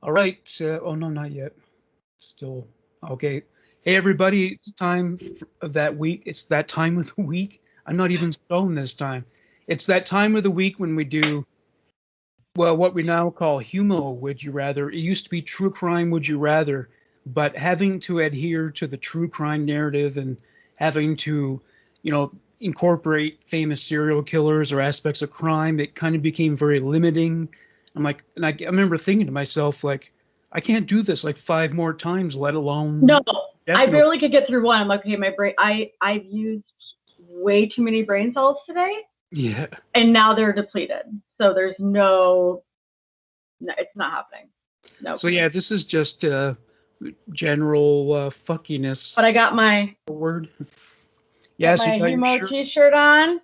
All right. Oh no, not yet. Still okay. Hey everybody, it's time of that week. It's that time of the week. I'm not even stoned this time. It's that time of the week when we do what we now call Humo Would You Rather. It used to be True Crime Would You Rather, but having to adhere to the true crime narrative and having to, incorporate famous serial killers or aspects of crime, it kind of became very limiting. I remember thinking to myself, like, I can't do this like 5 more times, let alone. No, I definitely. barely could get through one. I'm like, okay, my brain. I've used way too many brain cells today. Yeah. And now they're depleted. So there's no, it's not happening. No. So yeah, this is just general fuckiness. But I got my word. Yeah, my Humo t-shirt on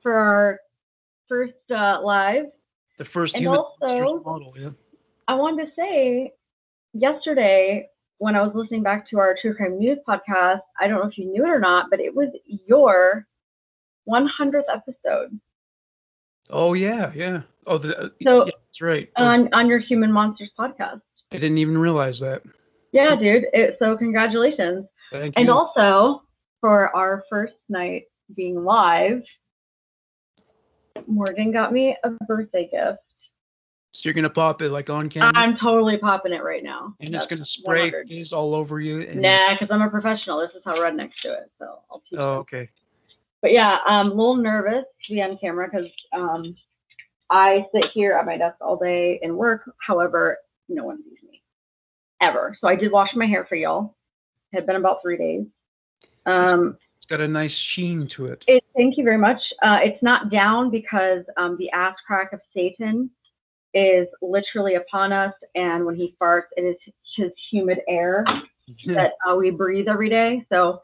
for our first live. The first and human also, model, yeah. I wanted to say, yesterday when I was listening back to our True Crime News podcast, I don't know if you knew it or not, but it was your 100th episode. Oh yeah, yeah. Oh, so yeah, that's right. On your Human Monsters podcast. I didn't even realize that. Yeah, dude. So congratulations. Thank you. And also for our first night being live, Morgan got me a birthday gift. So you're gonna pop it like on camera? I'm totally popping it right now. And it's gonna spray all over you. Nah, because I'm a professional. This is how rednecks do it. So I'll teach you. Okay. But yeah, I'm a little nervous to be on camera because I sit here at my desk all day and work. However, no one sees me ever. So I did wash my hair for y'all. It had been about 3 days. It's got a nice sheen to it. Thank you very much. It's not down because the ass crack of Satan is literally upon us, and when he farts, it is his humid air that we breathe every day. So.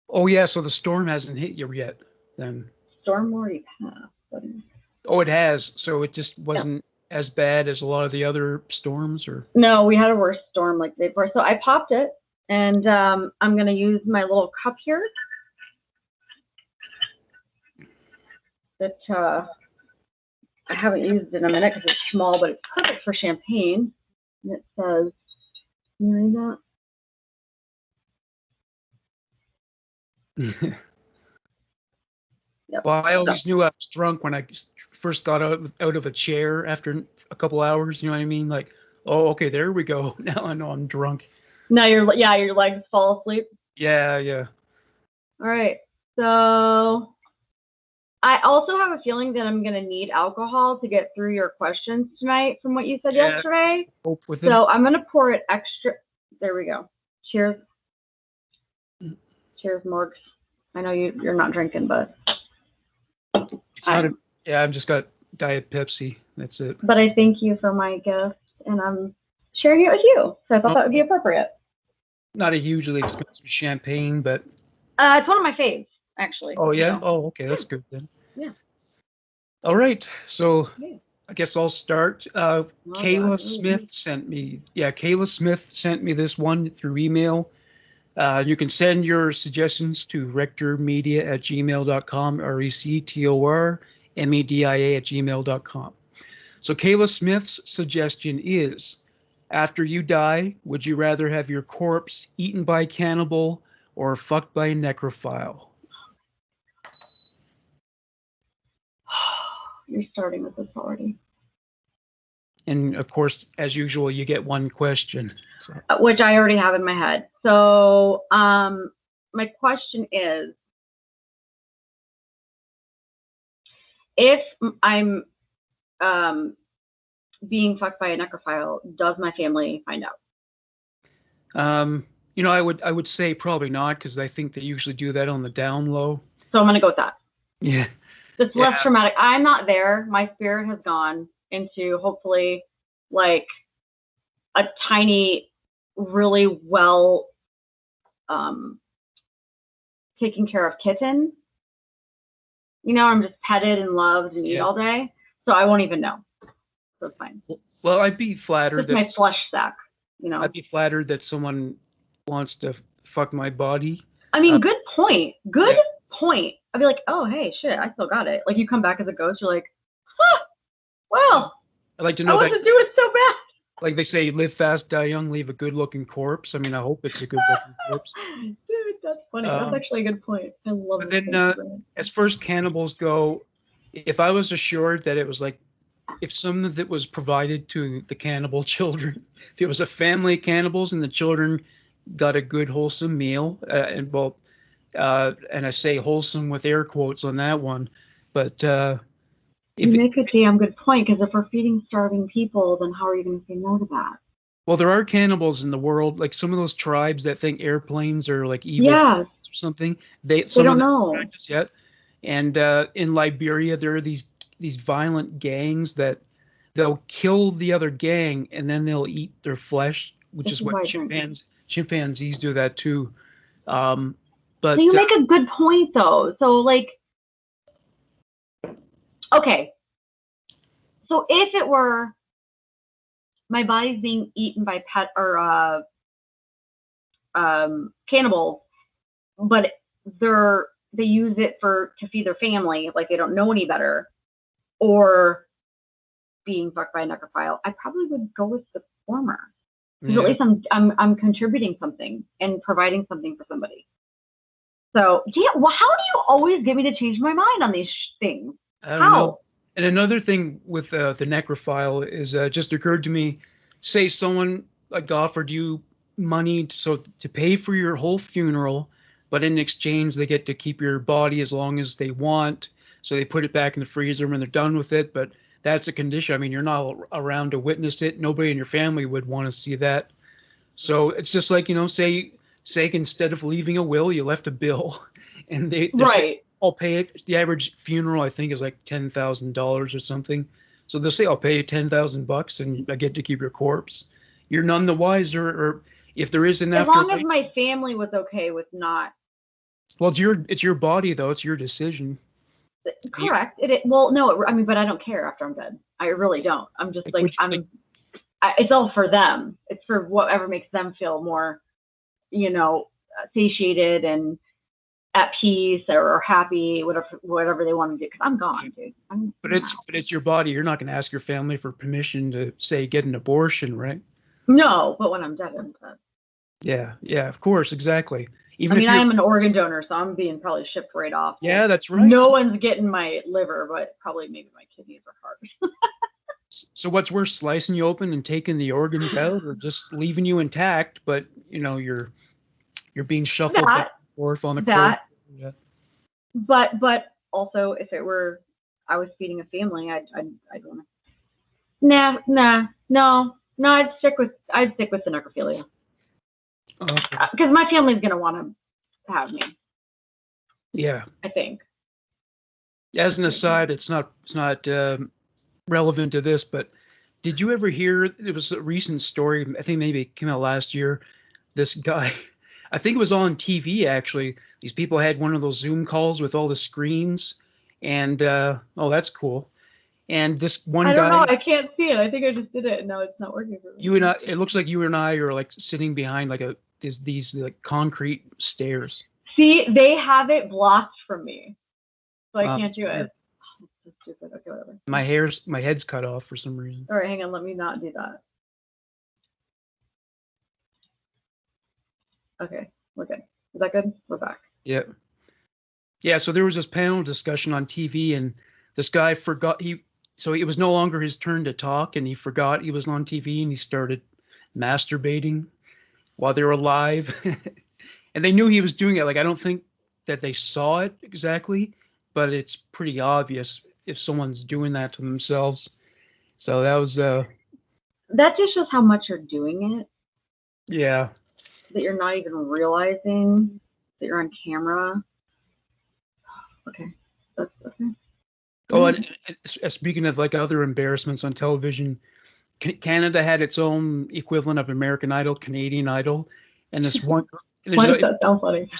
Oh yeah, so the storm hasn't hit you yet, then. Storm already passed. Oh, it has. So it just wasn't as bad as a lot of the other storms, or? No, we had a worse storm like the day before. So I popped it, and I'm gonna use my little cup here. That I haven't used in a minute because it's small, but it's perfect for champagne. And it says, can you read that? Yep. Well, I always knew I was drunk when I first got out of a chair after a couple hours. You know what I mean? Like, oh, okay, there we go. Now I know I'm drunk. Now your legs fall asleep. Yeah, yeah. All right. So I also have a feeling that I'm gonna need alcohol to get through your questions tonight, from what you said yesterday. So I'm gonna pour it extra. There we go. Cheers. Cheers, Morgs. I know you're not drinking, but. I've just got Diet Pepsi. That's it. But I thank you for my gift, and I'm sharing it with you. So I thought that would be appropriate. Not a hugely expensive champagne, but. It's one of my faves, actually. Oh yeah. Oh, okay. That's good then. Yeah. All right. So I guess I'll start. Kayla Smith sent me. Yeah, Kayla Smith sent me this one through email. You can send your suggestions to rectormedia@gmail.com, rectormedia@gmail.com. So Kayla Smith's suggestion is, after you die, would you rather have your corpse eaten by a cannibal or fucked by a necrophile? You're starting with this already. And of course, as usual, you get one question. So. Which I already have in my head. So my question is, if I'm being fucked by a necrophile, does my family find out? I would say probably not, because I think they usually do that on the down low. So I'm gonna go with that. Yeah. It's less traumatic. I'm not there. My spirit has gone into, hopefully, like a tiny, really well taken care of kitten. I'm just petted and loved and eat all day. So I won't even know. So it's fine. Well, I'd be flattered. It's my flesh sack, I'd be flattered that someone wants to fuck my body. I mean, good point. Good point. I'd be like, oh, hey, shit, I still got it. Like, you come back as a ghost, you're like, huh, well, I'd like to I know want that. to do it so bad. Like they say, live fast, die young, leave a good-looking corpse. I mean, I hope it's a good-looking corpse. Dude, that's funny. That's actually a good point. I love But this. then, as far as cannibals go, if I was assured that it was like, if something that was provided to the cannibal children, if it was a family of cannibals and the children got a good wholesome meal, and I say wholesome with air quotes on that one, but you make a damn good point, because if we're feeding starving people, then how are you going to say no to that? Well, there are cannibals in the world, like some of those tribes that think airplanes are like evil Yes. or something. They Some don't of them know. haven't practiced yet. And in Liberia, there are these violent gangs that they'll kill the other gang and then they'll eat their flesh, which This is is what why I drink. chimpanzees do that too. So But you make a good point, though. So, like, okay. So if it were my body's being eaten by pet or cannibals, but they use it to feed their family, like they don't know any better, or being fucked by a necrophile, I probably would go with the former. Because at least I'm contributing something and providing something for somebody. So, how do you always get me to change my mind on these things? I don't know. And another thing with the necrophile is just occurred to me. Say someone like offered you money to pay for your whole funeral, but in exchange they get to keep your body as long as they want. So they put it back in the freezer when they're done with it. But that's a condition. I mean, you're not around to witness it. Nobody in your family would want to see that. So it's just like, say instead of leaving a will, you left a bill, and they're saying, I'll pay it. The average funeral, I think, is like $10,000 or something. So they'll say, I'll pay you $10,000 and I get to keep your corpse. You're none the wiser, or if there is an afterlife. As long as my family was okay with not. Well, it's your body though. It's your decision. Correct. Well, no, I mean, but I don't care after I'm dead. I really don't. I'm just it's all for them. It's for whatever makes them feel more, satiated and at peace or happy, whatever they want to do. Because I'm gone, dude. But it's your body. You're not going to ask your family for permission to say get an abortion, right? No, but when I'm dead, I'm dead. Yeah, of course, exactly. I am an organ donor, so I'm being probably shipped right off. Yeah, that's right. No one's getting my liver, but probably maybe my kidneys or heart. So what's worse, slicing you open and taking the organs out, or just leaving you intact, but you're being shuffled back and forth on the cord? Yeah. But also, if it were I was feeding a family, I'd want to. No. I'd stick with the necrophilia. Because my family's gonna want to have me. Yeah. I think. As an aside, it's not relevant to this, but did you ever hear? It was a recent story. I think maybe it came out last year. This guy, I think it was on TV actually. These people had one of those Zoom calls with all the screens, and that's cool. And this one guy. I don't know. I can't see it. I think I just did it, and now it's not working for me. It looks like you and I are like sitting behind like these like concrete stairs. See, they have it blocked from me, so I can't do it. That's stupid. Okay, whatever. My head's cut off for some reason. All right, hang on. Let me not do that. Okay, we're good. Is that good? We're back. Yep. Yeah. So there was this panel discussion on TV, and this guy forgot so it was no longer his turn to talk, and he forgot he was on TV, and he started masturbating while they were live. And they knew he was doing it. Like, I don't think that they saw it exactly, but it's pretty obvious if someone's doing that to themselves. So that was that just shows how much you're doing it. Yeah. That you're not even realizing that you're on camera. Okay. That's okay. Oh, and speaking of like other embarrassments on television, Canada had its own equivalent of American Idol, Canadian Idol, and this one. Why does that sound funny?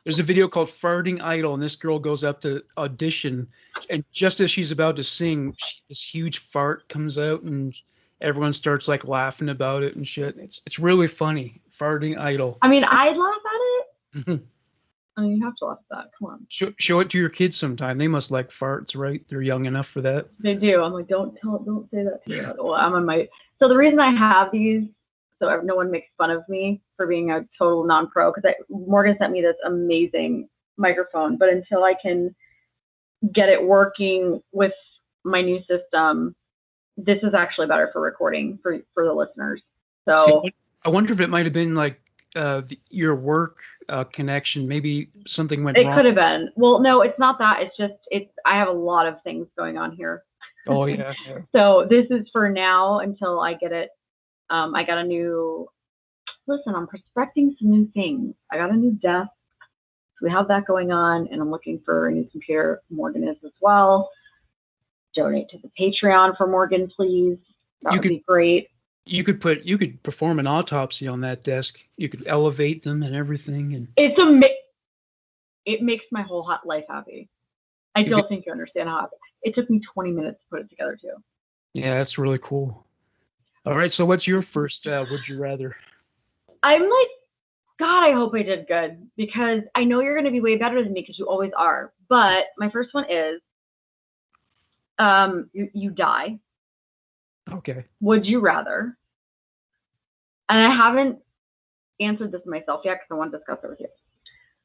There's a video called "Farting Idol," and this girl goes up to audition, and just as she's about to sing, this huge fart comes out, and everyone starts like laughing about it and shit. It's really funny. Farting Idol. I mean, I'd laugh at it. I mean, you have to laugh at that. Come on. Show it to your kids sometime. They must like farts, right? They're young enough for that. They do. I'm like, don't say that to you. Well, I'm on my. So the reason I have these, so no one makes fun of me for being a total non-pro, because Morgan sent me this amazing microphone, but until I can get it working with my new system, this is actually better for recording for the listeners. So see, I wonder if it might have been like your work connection. Maybe something went wrong. It could have been. Well, no, it's not that. It's just I have a lot of things going on here. Oh yeah. So this is for now until I get it. I got a new. Listen, I'm prospecting some new things. I got a new desk. So we have that going on, and I'm looking for a new computer. Morgan is as well. Donate to the Patreon for Morgan, please. That would be great. You could perform an autopsy on that desk. You could elevate them and everything, and it makes my whole life happy. I don't think you understand how happy. It took me 20 minutes to put it together too. Yeah, that's really cool. All right, so what's your first would you rather? I'm like, God, I hope I did good, because I know you're going to be way better than me, because you always are. But my first one is, you die. Okay. Would you rather? And I haven't answered this myself yet, because I want to discuss it with you.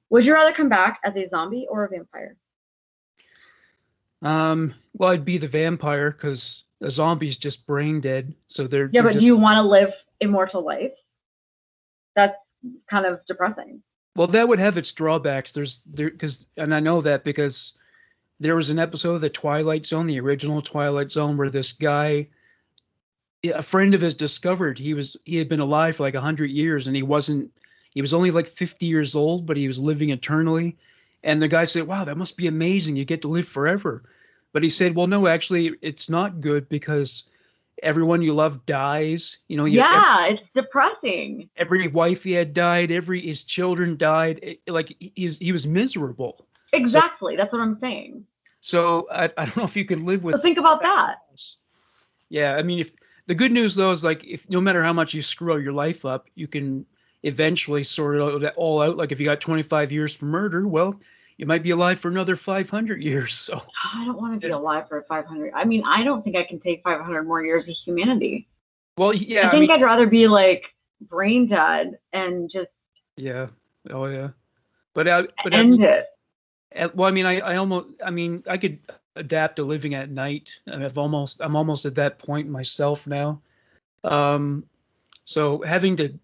Would you rather come back as a zombie or a vampire? Well, I'd be the vampire, because a zombie's just brain dead. So they're but do you want to live immortal life? That's kind of depressing. Well, that would have its drawbacks. And I know that because there was an episode of the Twilight Zone, the original Twilight Zone, where this guy, a friend of his, discovered he had been alive for like 100 years, and he was only like 50 years old, but he was living eternally. And the guy said, "Wow, that must be amazing. You get to live forever." But he said, "Well, no, actually, it's not good, because everyone you love dies. It's depressing. Every wife he had died. His children died. He was miserable." Exactly. That's what I'm saying. So I don't know if you can live with. So think about that. Yeah, I mean, if the good news though is, like, if no matter how much you screw your life up, you can eventually sort it all out. Like if you got 25 years for murder, well, you might be alive for another 500 years. So I don't want to be alive for 500. I mean, I don't think I can take 500 more years of humanity. Well, yeah, I think I'd rather be like brain dead and just. Yeah. Oh yeah. End it. Well, I mean, I could adapt to living at night. I'm almost at that point myself now. So having to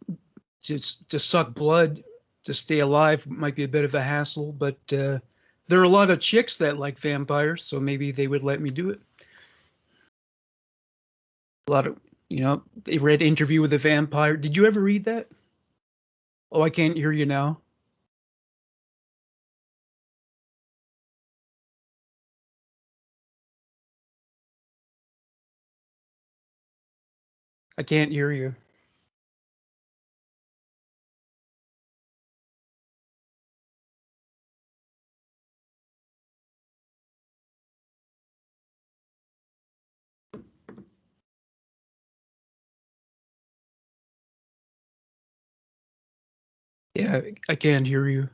suck blood to stay alive might be a bit of a hassle, but there are a lot of chicks that like vampires, so maybe they would let me do it. A lot of, they read Interview with a Vampire. Did you ever read that? Oh, I can't hear you now. I can't hear you. Yeah, I can't hear you.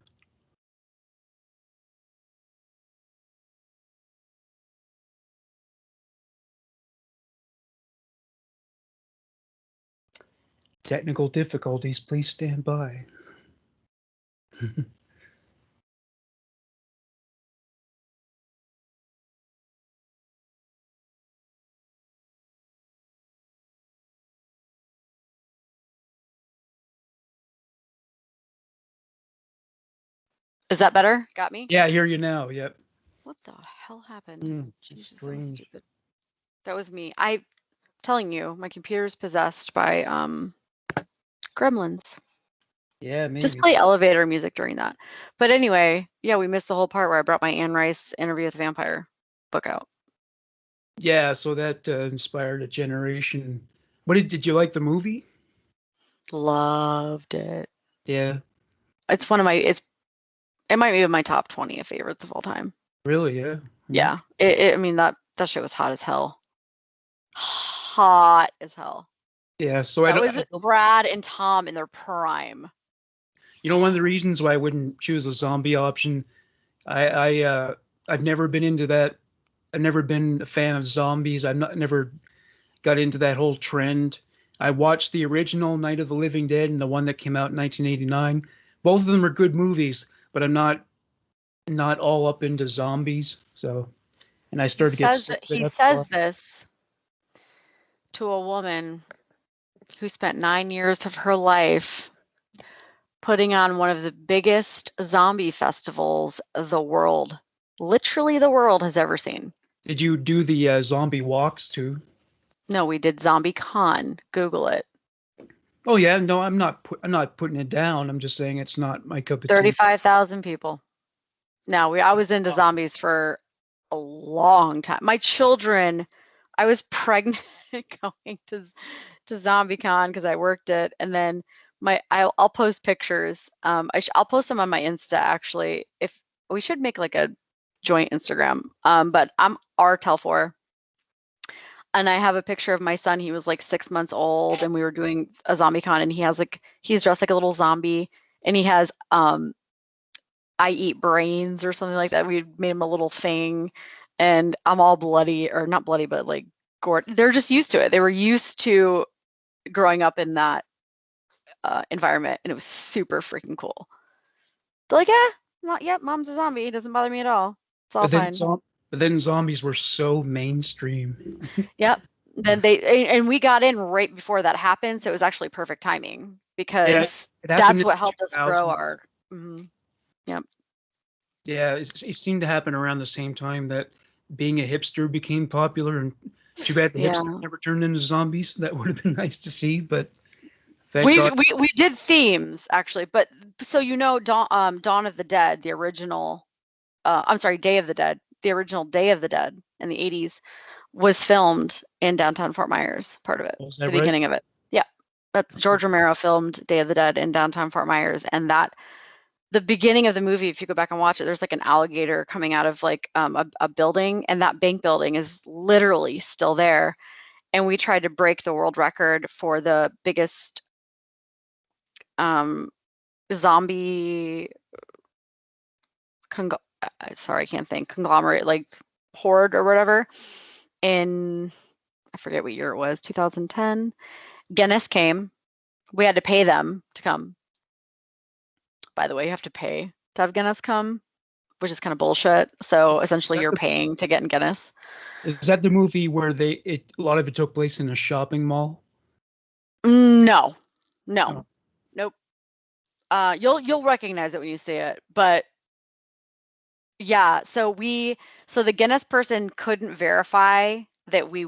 Technical difficulties, please stand by. Is that better? Got me? Yeah, I hear you now. Yep. What the hell happened? Jesus, that was stupid. That was me. I'm telling you, my computer's possessed by gremlins. Yeah, maybe. Just play elevator music during that. But anyway, yeah, we missed the whole part where I brought my Anne Rice Interview with a Vampire book out. Yeah, so that inspired a generation. Did you like the movie? Loved it. Yeah. It's one of my, it might be my top 20 of favorites of all time. Really? Yeah. Yeah. I mean, that shit was hot as hell. Hot as hell. Yeah. So that was Brad and Tom in their prime. You know, one of the reasons why I wouldn't choose a zombie option, I've never been into that. I've never been a fan of zombies. Never got into that whole trend. I watched the original Night of the Living Dead and the one that came out in 1989. Both of them are good movies, but I'm not all up into zombies. So, and I started to get sick of it. He says this to a woman who spent 9 years of her life putting on one of the biggest zombie festivals literally the world has ever seen. Did you do the zombie walks too? No, we did Zombie Con. Google it. Oh yeah, no, I'm not putting it down. I'm just saying it's not my cup of tea. 35,000 people. No, I was into zombies for a long time. My children, I was pregnant going to ZombieCon because I worked it, and then I'll post pictures. I'll post them on my Insta actually. If we should make like a joint Instagram. But I'm R-Tel4. And I have a picture of my son. He was like 6 months old, and we were doing a ZombieCon, and he's dressed like a little zombie, and he has I eat brains or something like that. We made him a little thing, and I'm all bloody, or not bloody, but like gored. They're just used to it. They were used to growing up in that environment, and it was super freaking cool. They're like, yeah, mom's a zombie. It doesn't bother me at all. It's all fine. But then zombies were so mainstream. Yep. Then and we got in right before that happened, so it was actually perfect timing because that's what helped us grow our. Mm-hmm. Yep. Yeah, it seemed to happen around the same time that being a hipster became popular, and too bad the hipsters never turned into zombies. That would have been nice to see, but we did themes actually, but so Dawn of the Dead, the original. I'm sorry, Day of the Dead. The original Day of the Dead in the 80s was filmed in downtown Fort Myers, part of it, the beginning of it. Yeah, that's George Romero filmed Day of the Dead in downtown Fort Myers, and the beginning of the movie, if you go back and watch it, there's like an alligator coming out of like a building, and that bank building is literally still there. And we tried to break the world record for the biggest zombie sorry, I can't think, conglomerate, like horde or whatever, in, I forget what year it was, 2010. Guinness came. We had to pay them to come. By the way, you have to pay to have Guinness come, which is kind of bullshit. So essentially you're paying to get in Guinness. Is that the movie where a lot of it took place in a shopping mall? No. Nope. You'll recognize it when you see it, but yeah, so the Guinness person couldn't verify that we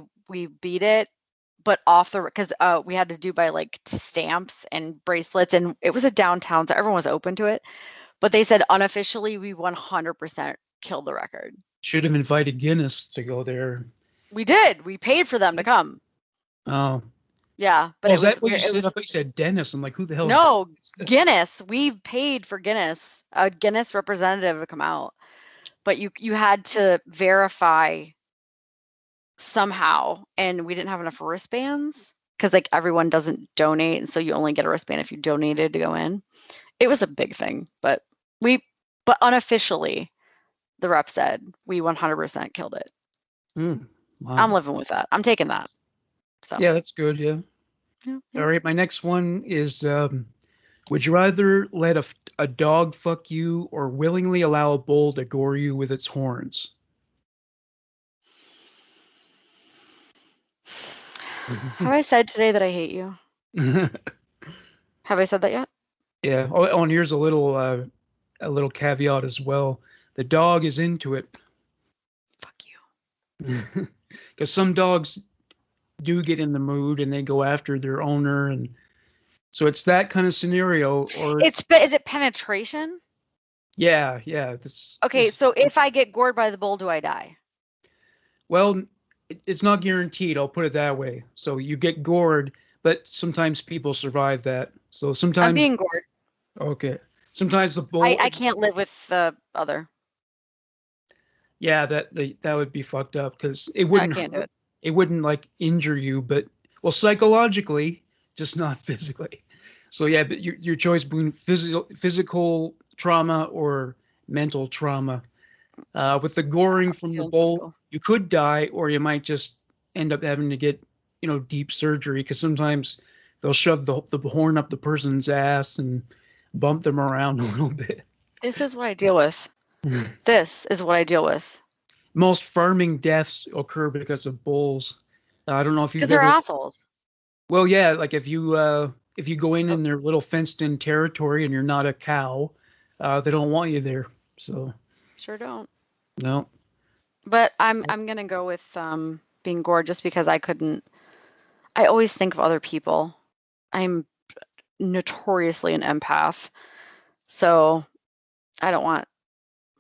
beat it, but because we had to do by like stamps and bracelets, and it was a downtown, so everyone was open to it. But they said unofficially we 100% killed the record. Should have invited Guinness to go there. We did. We paid for them to come. Oh. Yeah, but is that what you said? I thought you said Dennis. I'm like, who the hell? No, Guinness. We paid for Guinness, a Guinness representative to come out. But you had to verify somehow, and we didn't have enough wristbands because like everyone doesn't donate, and so you only get a wristband if you donated to go in. It was a big thing, but unofficially, the rep said we 100% killed it. Wow. I'm living with that. I'm taking that. So yeah, that's good. Yeah. All right, my next one is. Would you rather let a dog fuck you or willingly allow a bull to gore you with its horns? Have I said today that I hate you? Have I said that yet? Yeah. Oh, and here's a little caveat as well. The dog is into it. Fuck you. Because some dogs do get in the mood and they go after their owner, and so it's that kind of scenario. Or is it penetration? Yeah. Okay, so if I get gored by the bull, do I die? Well, it's not guaranteed. I'll put it that way. So you get gored, but sometimes people survive that. So sometimes I'm being gored. Okay. Sometimes the bull. I can't live with the other. Yeah, that would be fucked up because it wouldn't. I can't do it. It wouldn't like injure you, but psychologically, just not physically. So yeah, but your choice between physical trauma or mental trauma. With the goring from the bowl, you could die, or you might just end up having to get, deep surgery, because sometimes they'll shove the horn up the person's ass and bump them around a little bit. This is what I deal with. This is what I deal with. Most farming deaths occur because of bulls. I don't know if you've Because they're assholes. Well, yeah, like if you go in their little fenced-in territory and you're not a cow, they don't want you there. So sure don't. No. But I'm gonna go with being gored just because I couldn't. I always think of other people. I'm notoriously an empath, so I don't want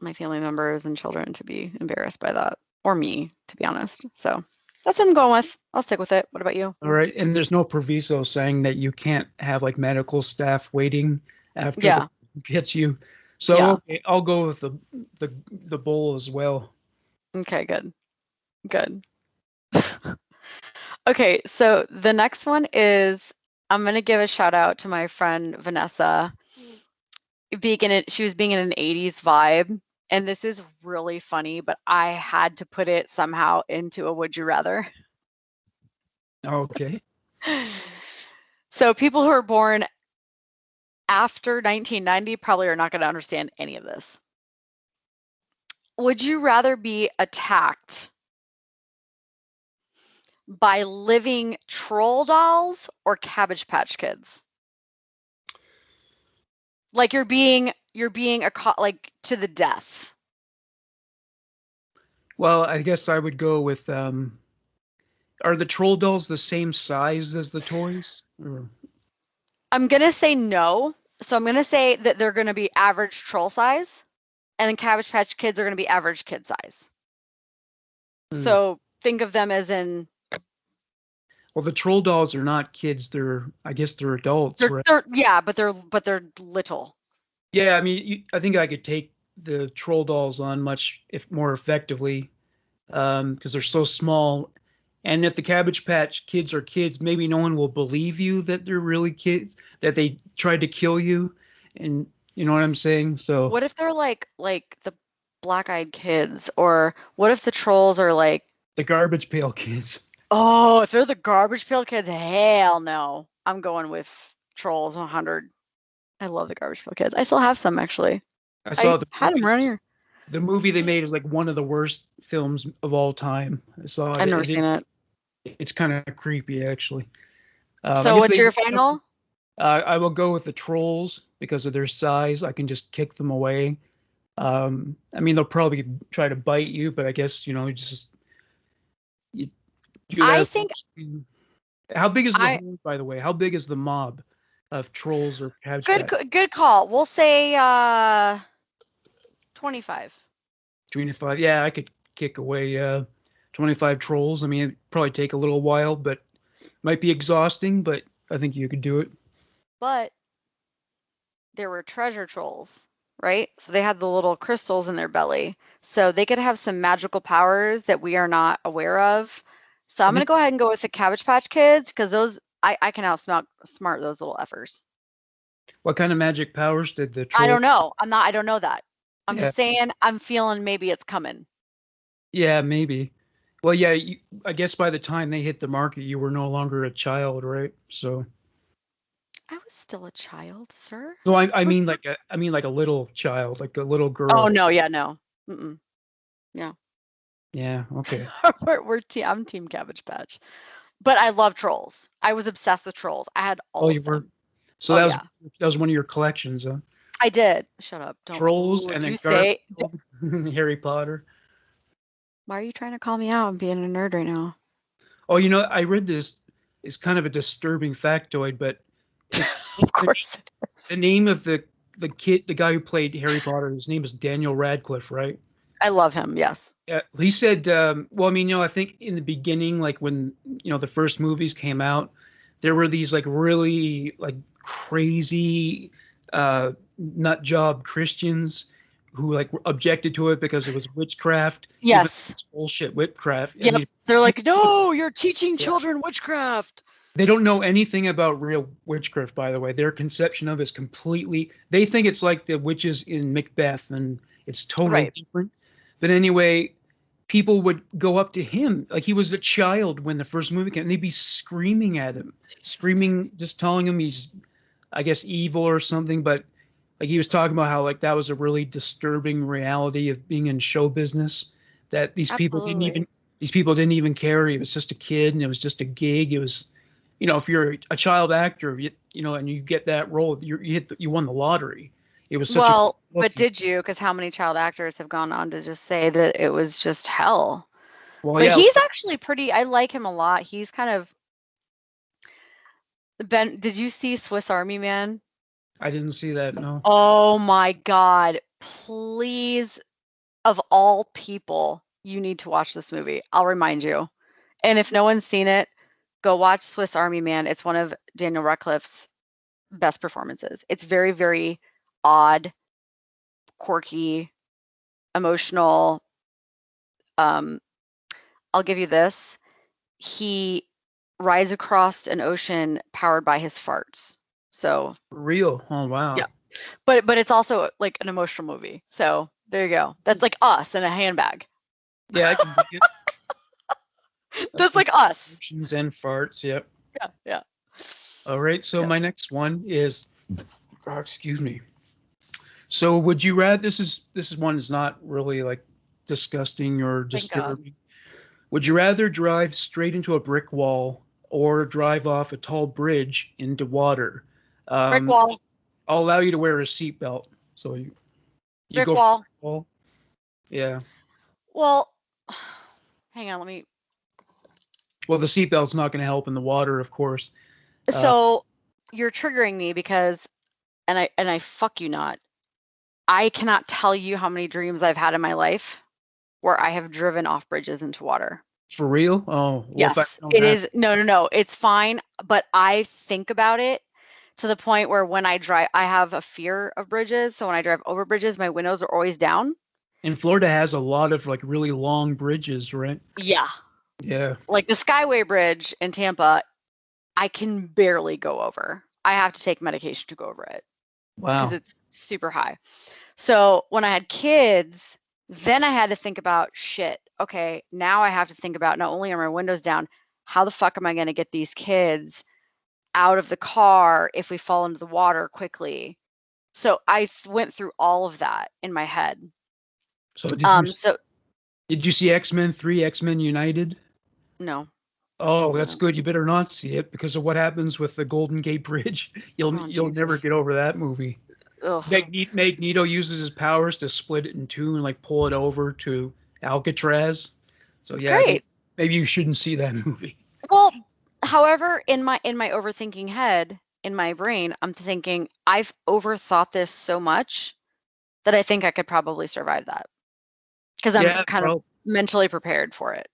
my family members and children to be embarrassed by that, or me, to be honest. So that's what I'm going with. I'll stick with it. What about you? All right, and there's no proviso saying that you can't have like medical staff waiting after the gets you. So okay, I'll go with the bowl as well. Okay, good. Okay, so the next one is, I'm gonna give a shout out to my friend Vanessa. She was being in an 80s vibe, and this is really funny, but I had to put it somehow into a would you rather. Okay. So people who are born after 1990 probably are not going to understand any of this. Would you rather be attacked by living troll dolls or Cabbage Patch Kids? Like you're being like to the death. Well, I guess I would go with are the troll dolls the same size as the toys? Or? I'm going to say no. So I'm going to say that they're going to be average troll size, and then Cabbage Patch Kids are going to be average kid size. So think of them as in. Well, the troll dolls are not kids. I guess they're adults, right? But they're little. Yeah, I mean, I think I could take the troll dolls on much more effectively, because they're so small. And if the Cabbage Patch Kids are kids, maybe no one will believe you that they're really kids, that they tried to kill you, and you know what I'm saying? So what if they're like the Black-Eyed Kids, or what if the trolls are like the Garbage Pail Kids? Oh, if they're the Garbage Pail Kids, hell no. I'm going with Trolls 100. I love the Garbage Pail Kids. I still have some, actually. I had them around here. The movie they made is like one of the worst films of all time. I've never seen it. It's kind of creepy, actually. So what's your final? I will go with the Trolls because of their size. I can just kick them away. I mean, they'll probably try to bite you, but I guess, I think. How big is the horde, by the way? How big is the mob of trolls or Cabbage Patch? Good call. We'll say 25. 25. Yeah, I could kick away 25 trolls. I mean, it'd probably take a little while, but might be exhausting, but I think you could do it. But there were treasure trolls, right? So they had the little crystals in their belly. So they could have some magical powers that we are not aware of. So I'm going to go ahead and go with the Cabbage Patch Kids, because those I can outsmart those little effers. What kind of magic powers did the trolls? I don't know. I don't know that. I'm just saying, I'm feeling maybe it's coming. Yeah, maybe. Well, yeah, I guess by the time they hit the market, you were no longer a child, right? So I was still a child, sir. No, I mean like a little child, like a little girl. Oh no, yeah, no. Mm-mm. Yeah. Yeah, okay. I'm Team Cabbage Patch. But I love trolls. I was obsessed with trolls. I had all of them. So that was one of your collections, huh? I did. Shut up. Don't. Trolls and then Harry Potter. Why are you trying to call me out and being a nerd right now? Oh, I read this. It's kind of a disturbing factoid, but of course. The name of the guy who played Harry Potter, his name is Daniel Radcliffe, right? I love him. Yes. Yeah, he said. Well, I mean, I think in the beginning, like when the first movies came out, there were these like really like crazy nut job Christians who like objected to it because it was witchcraft. Yes. It's bullshit witchcraft. Yeah. They're like, no, you're teaching children witchcraft. They don't know anything about real witchcraft, by the way. Their conception of it is completely. They think it's like the witches in Macbeth, and it's totally different. But anyway, people would go up to him like he was a child when the first movie came, and they'd be screaming at him, screaming, just telling him he's, I guess, evil or something. But like he was talking about how like that was a really disturbing reality of being in show business. That these people didn't even care. He was just a kid, and it was just a gig. It was, if you're a child actor, and you get that role, you won the lottery. It was such but did you? Because how many child actors have gone on to just say that it was just hell? Well, but he's actually pretty. I like him a lot. He's kind of. Ben, did you see Swiss Army Man? I didn't see that. No. Oh my God! Please, of all people, you need to watch this movie. I'll remind you. And if no one's seen it, go watch Swiss Army Man. It's one of Daniel Radcliffe's best performances. It's very, very odd, quirky, emotional. I'll give you this. He rides across an ocean powered by his farts. So real. Oh wow. Yeah. But it's also like an emotional movie. So there you go. That's like us in a handbag. Yeah, I can dig it. That's like us. Emotions and farts. Yep. Yeah. All right. So my next one is, excuse me. So would you rather? This is one that's not really like disgusting or disturbing. Would you rather drive straight into a brick wall or drive off a tall bridge into water? Brick wall. I'll allow you to wear a seatbelt. So you brick go wall. For brick wall. Yeah. Well, hang on. Let me. Well, the seatbelt's not going to help in the water, of course. So you're triggering me because, and I fuck you not. I cannot tell you how many dreams I've had in my life where I have driven off bridges into water. For real? Oh, well, yes. It is. No. It's fine. But I think about it to the point where when I drive, I have a fear of bridges. So when I drive over bridges, my windows are always down. And Florida has a lot of like really long bridges, right? Yeah. Yeah. Like the Skyway Bridge in Tampa, I can barely go over. I have to take medication to go over it. Wow. Because it's super high. So when I had kids, then I had to think about shit. Okay, now I have to think about not only are my windows down, how the fuck am I going to get these kids out of the car if we fall into the water quickly? So I went through all of that in my head. So did you see X-Men 3, X-Men United? No. Oh, that's good. You better not see it because of what happens with the Golden Gate Bridge. You'll never get over that movie. Magneto uses his powers to split it in two and like pull it over to Alcatraz. So yeah, maybe you shouldn't see that movie. Well, however, in my overthinking head, in my brain, I'm thinking I've overthought this so much that I think I could probably survive that because I'm kind of mentally prepared for it.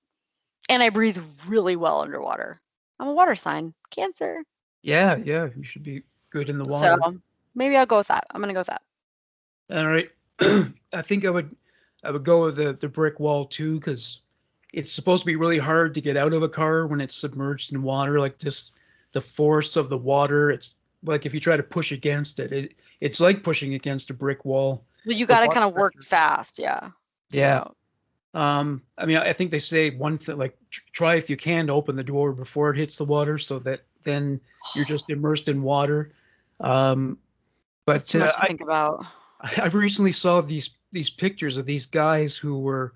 And I breathe really well underwater. I'm a water sign. Cancer. Yeah, you should be good in the water. So maybe I'll go with that. I'm gonna go with that. All right. I think I would go with the brick wall too, because it's supposed to be really hard to get out of a car when it's submerged in water. Like just the force of the water. It's like if you try to push against it, it's like pushing against a brick wall. Well, you got to kind of work fast. Yeah. Yeah. I mean, I think they say one thing like try if you can to open the door before it hits the water, so that then you're just immersed in water. But too much to think about. I recently saw these pictures of these guys who were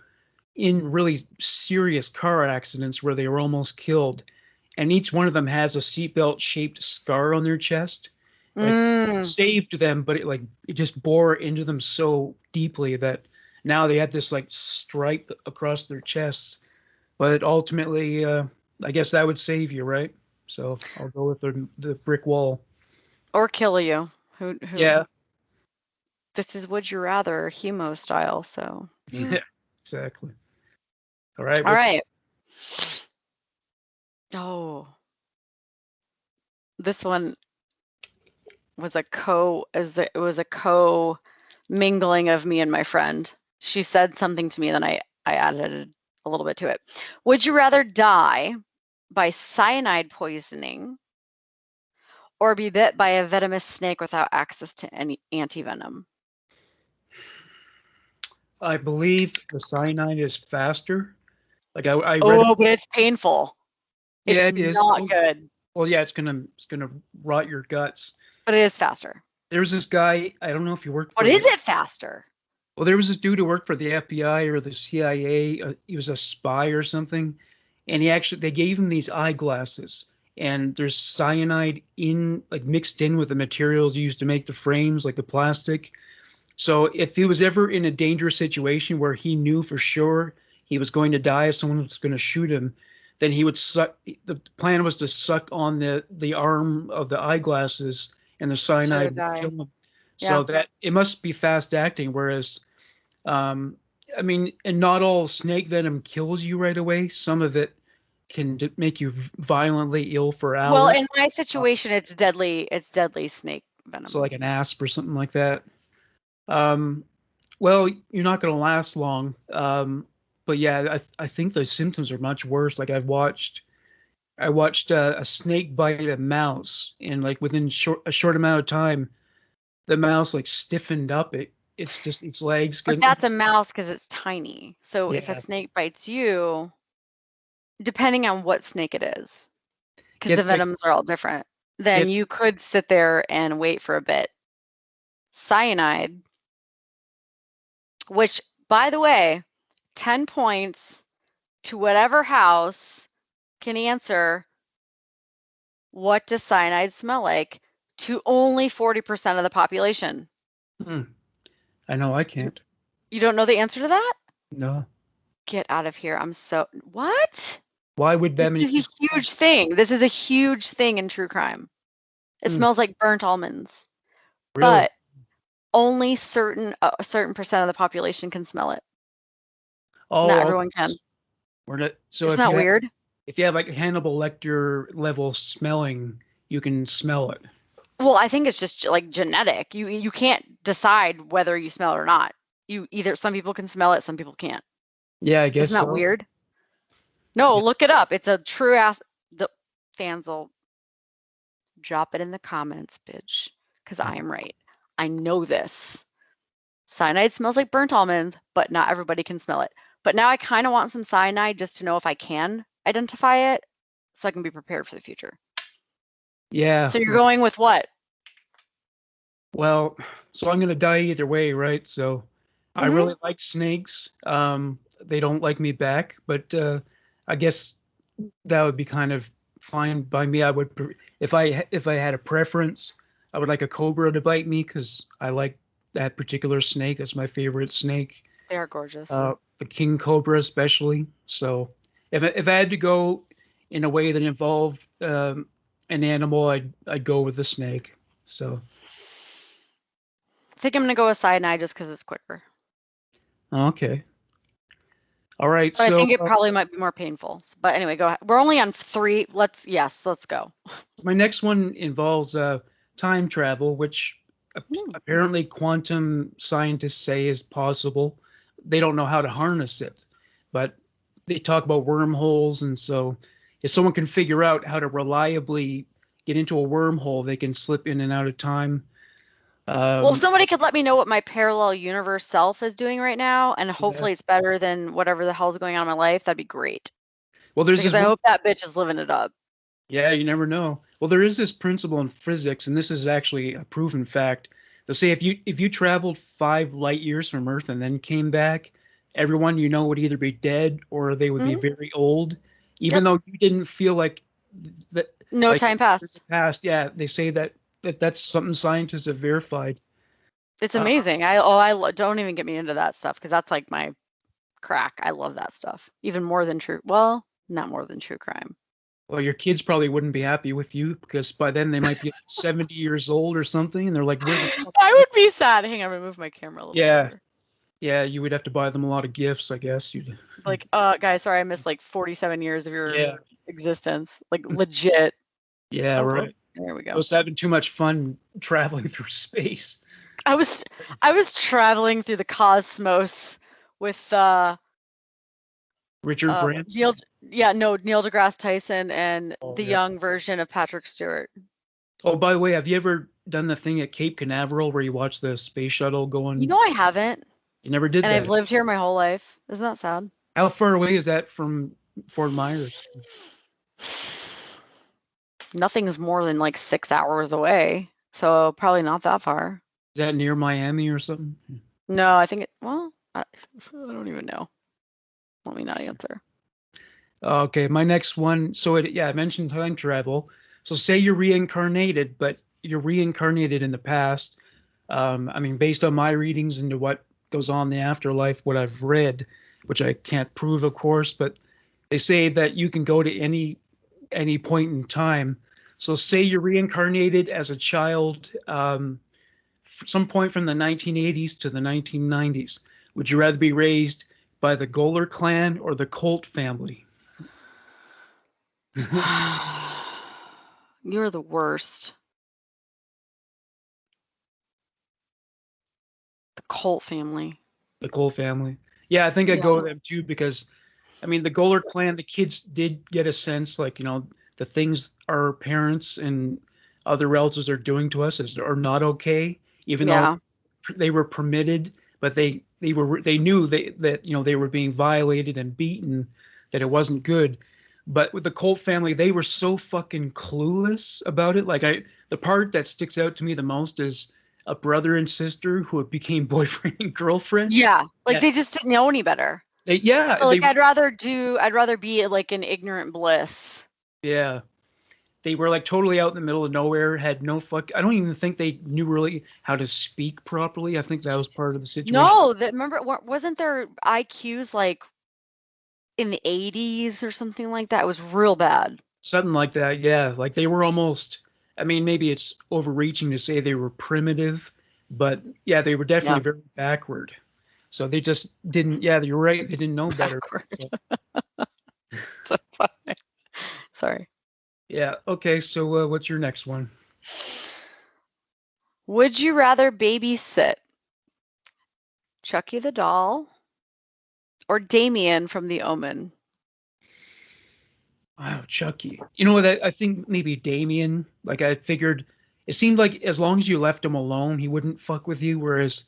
in really serious car accidents where they were almost killed, and each one of them has a seatbelt shaped scar on their chest. Like saved them, but it just bore into them so deeply that now they had this like stripe across their chests. But ultimately, I guess that would save you, right? So I'll go with the brick wall. Or kill you. Who? Yeah. This is Would You Rather Humo style. So. Yeah, exactly. All right. All right. Oh. This one was a co-mingling of me and my friend. She said something to me, and then I added a little bit to it. Would you rather die by cyanide poisoning or be bit by a venomous snake without access to any antivenom? I believe the cyanide is faster. Like I read. Oh, but it's painful. Yeah, it's it is. not good. Well, yeah, it's gonna rot your guts. But it is faster. There's this guy. I don't know if he worked. But is it faster? Well, there was this dude who worked for the FBI or the CIA. He was a spy or something, and they gave him these eyeglasses, and there's cyanide mixed in with the materials used to make the frames, like the plastic. So if he was ever in a dangerous situation where he knew for sure he was going to die, if someone was going to shoot him, then he would suck. The plan was to suck on the arm of the eyeglasses, and the cyanide would kill him. So that it must be fast acting. Whereas, I mean, and not all snake venom kills you right away. Some of it can make you violently ill for hours. Well, in my situation, it's deadly. It's deadly snake venom. So like an asp or something like that. Well, you're not going to last long. But yeah, I think the symptoms are much worse. Like I watched a snake bite a mouse, and like within a short amount of time, the mouse like stiffened up. It's just its legs. But that's a mouse because it's tiny. So if a snake bites you, depending on what snake it is, because the venoms are all different, then you could sit there and wait for a bit. Cyanide, which, by the way, 10 points to whatever house can answer what does cyanide smell like to only 40% of the population. I know I can't. You don't know the answer to that? No. Get out of here. What? Why would that This is a huge thing. This is a huge thing in true crime. It smells like burnt almonds. Really? But only a certain percent of the population can smell it. Oh, not everyone can. So it's not weird. If you have like Hannibal Lecter level smelling, you can smell it. Well, I think it's just like genetic. You can't decide whether you smell it or not. Some people can smell it, some people can't. Yeah, I guess. Isn't that weird? No, look it up. It's a true ass. The fans will drop it in the comments, bitch, because I am right. I know this. Cyanide smells like burnt almonds, but not everybody can smell it. But now I kind of want some cyanide just to know if I can identify it, so I can be prepared for the future. Yeah. So you're going with what? Well, so I'm going to die either way, right? So I really like snakes. They don't like me back, but I guess that would be kind of fine by me. I would, if I had a preference, I would like a cobra to bite me because I like that particular snake. That's my favorite snake. They are gorgeous. The king cobra especially. So if I had to go in a way that involved an animal, I'd go with the snake. So I think I'm gonna go with cyanide just because it's quicker. Okay. All right. But I think it probably might be more painful. But anyway, go ahead. We're only on 3. Let's go. My next one involves time travel, which apparently quantum scientists say is possible. They don't know how to harness it, but they talk about wormholes. And so if someone can figure out how to reliably get into a wormhole, they can slip in and out of time. Well, if somebody could let me know what my parallel universe self is doing right now, and hopefully it's better than whatever the hell's going on in my life, that'd be great. Well, I hope that bitch is living it up. Yeah, you never know. Well, there is this principle in physics, and this is actually a proven fact. They'll say if you traveled 5 light years from Earth and then came back, everyone you know would either be dead or they would be very old, even though you didn't feel like that. No time passed. Yeah, they say that's something scientists have verified. It's amazing. I don't even get me into that stuff because that's like my crack. I love that stuff even more than true. Well, not more than true crime. Well, your kids probably wouldn't be happy with you because by then they might be 70 years old or something, and they're like, "Where the fuck?" I would be sad. Hang on, I'm gonna move my camera a little bit. Yeah, you would have to buy them a lot of gifts, I guess. You'd like, guys, sorry, I missed like 47 years of your existence, like legit. Yeah, right. There we go. I was having too much fun traveling through space. I was traveling through the cosmos with Richard Branson. Neil deGrasse Tyson and the young version of Patrick Stewart. Oh, by the way, have you ever done the thing at Cape Canaveral where you watch the space shuttle going? You know, I haven't. You never did that. And I've lived here my whole life. Isn't that sad? How far away is that from Fort Myers? Nothing's more than like 6 hours away. So probably not that far. Is that near Miami or something? No, I think I don't even know. Let me not answer. Okay, my next one. So I mentioned time travel. So say you're reincarnated, but you're reincarnated in the past. I mean, based on my readings into what goes on in the afterlife, what I've read, which I can't prove, of course, but they say that you can go to any point in time. So say you're reincarnated as a child, some point from the 1980s to the 1990s. Would you rather be raised by the Goler clan or the Colt family? You're the worst. The Colt family. The Colt family. Yeah, I think I'd go with them too because, I mean, the Goler clan, the kids did get a sense like, the things our parents and other relatives are doing to us are not okay, even though they were permitted, but they knew that they were being violated and beaten, that it wasn't good. But with the Colt family, they were so fucking clueless about it. Like the part that sticks out to me the most is a brother and sister who became boyfriend and girlfriend. Yeah, they just didn't know any better. So I'd rather be like in ignorant bliss. Yeah. They were like totally out in the middle of nowhere, had no I don't even think they knew really how to speak properly. I think that was part of the situation. No, remember, wasn't their IQs like in the 80s or something like that? It was real bad. Something like that, yeah. Like they were almost, I mean, maybe it's overreaching to say they were primitive, but yeah, they were definitely very backward. So they just didn't, you're right, they didn't know better. So funny. Sorry. Yeah, okay, so what's your next one? Would you rather babysit Chucky the doll or Damien from The Omen? Wow, Chucky. You know what? I think maybe Damien. Like I figured, it seemed like as long as you left him alone, he wouldn't fuck with you. Whereas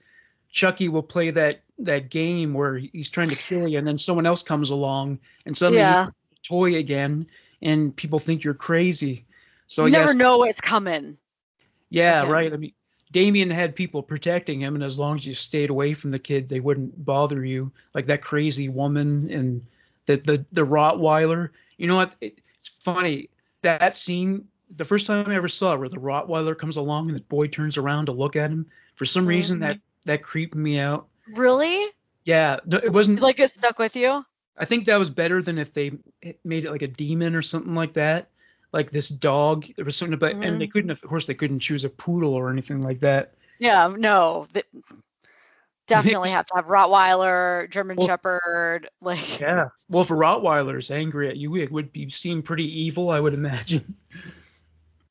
Chucky will play that game where he's trying to kill you, and then someone else comes along, and suddenly he's a toy again, and people think you're crazy. So you never know what's coming. Yeah, right. I mean, Damien had people protecting him, and as long as you stayed away from the kid, they wouldn't bother you. Like that crazy woman and the Rottweiler. You know what? It's funny, that scene, the first time I ever saw it, where the Rottweiler comes along and the boy turns around to look at him. For some reason, that creeped me out. Really? Yeah, it wasn't like it stuck with you. I think that was better than if they made it like a demon or something like that. Like this dog, there was something about, and they couldn't, of course, they couldn't choose a poodle or anything like that. Yeah, no. Definitely have to have Rottweiler, German Shepherd, like. Yeah, well, if a Rottweiler is angry at you, it would seem pretty evil, I would imagine.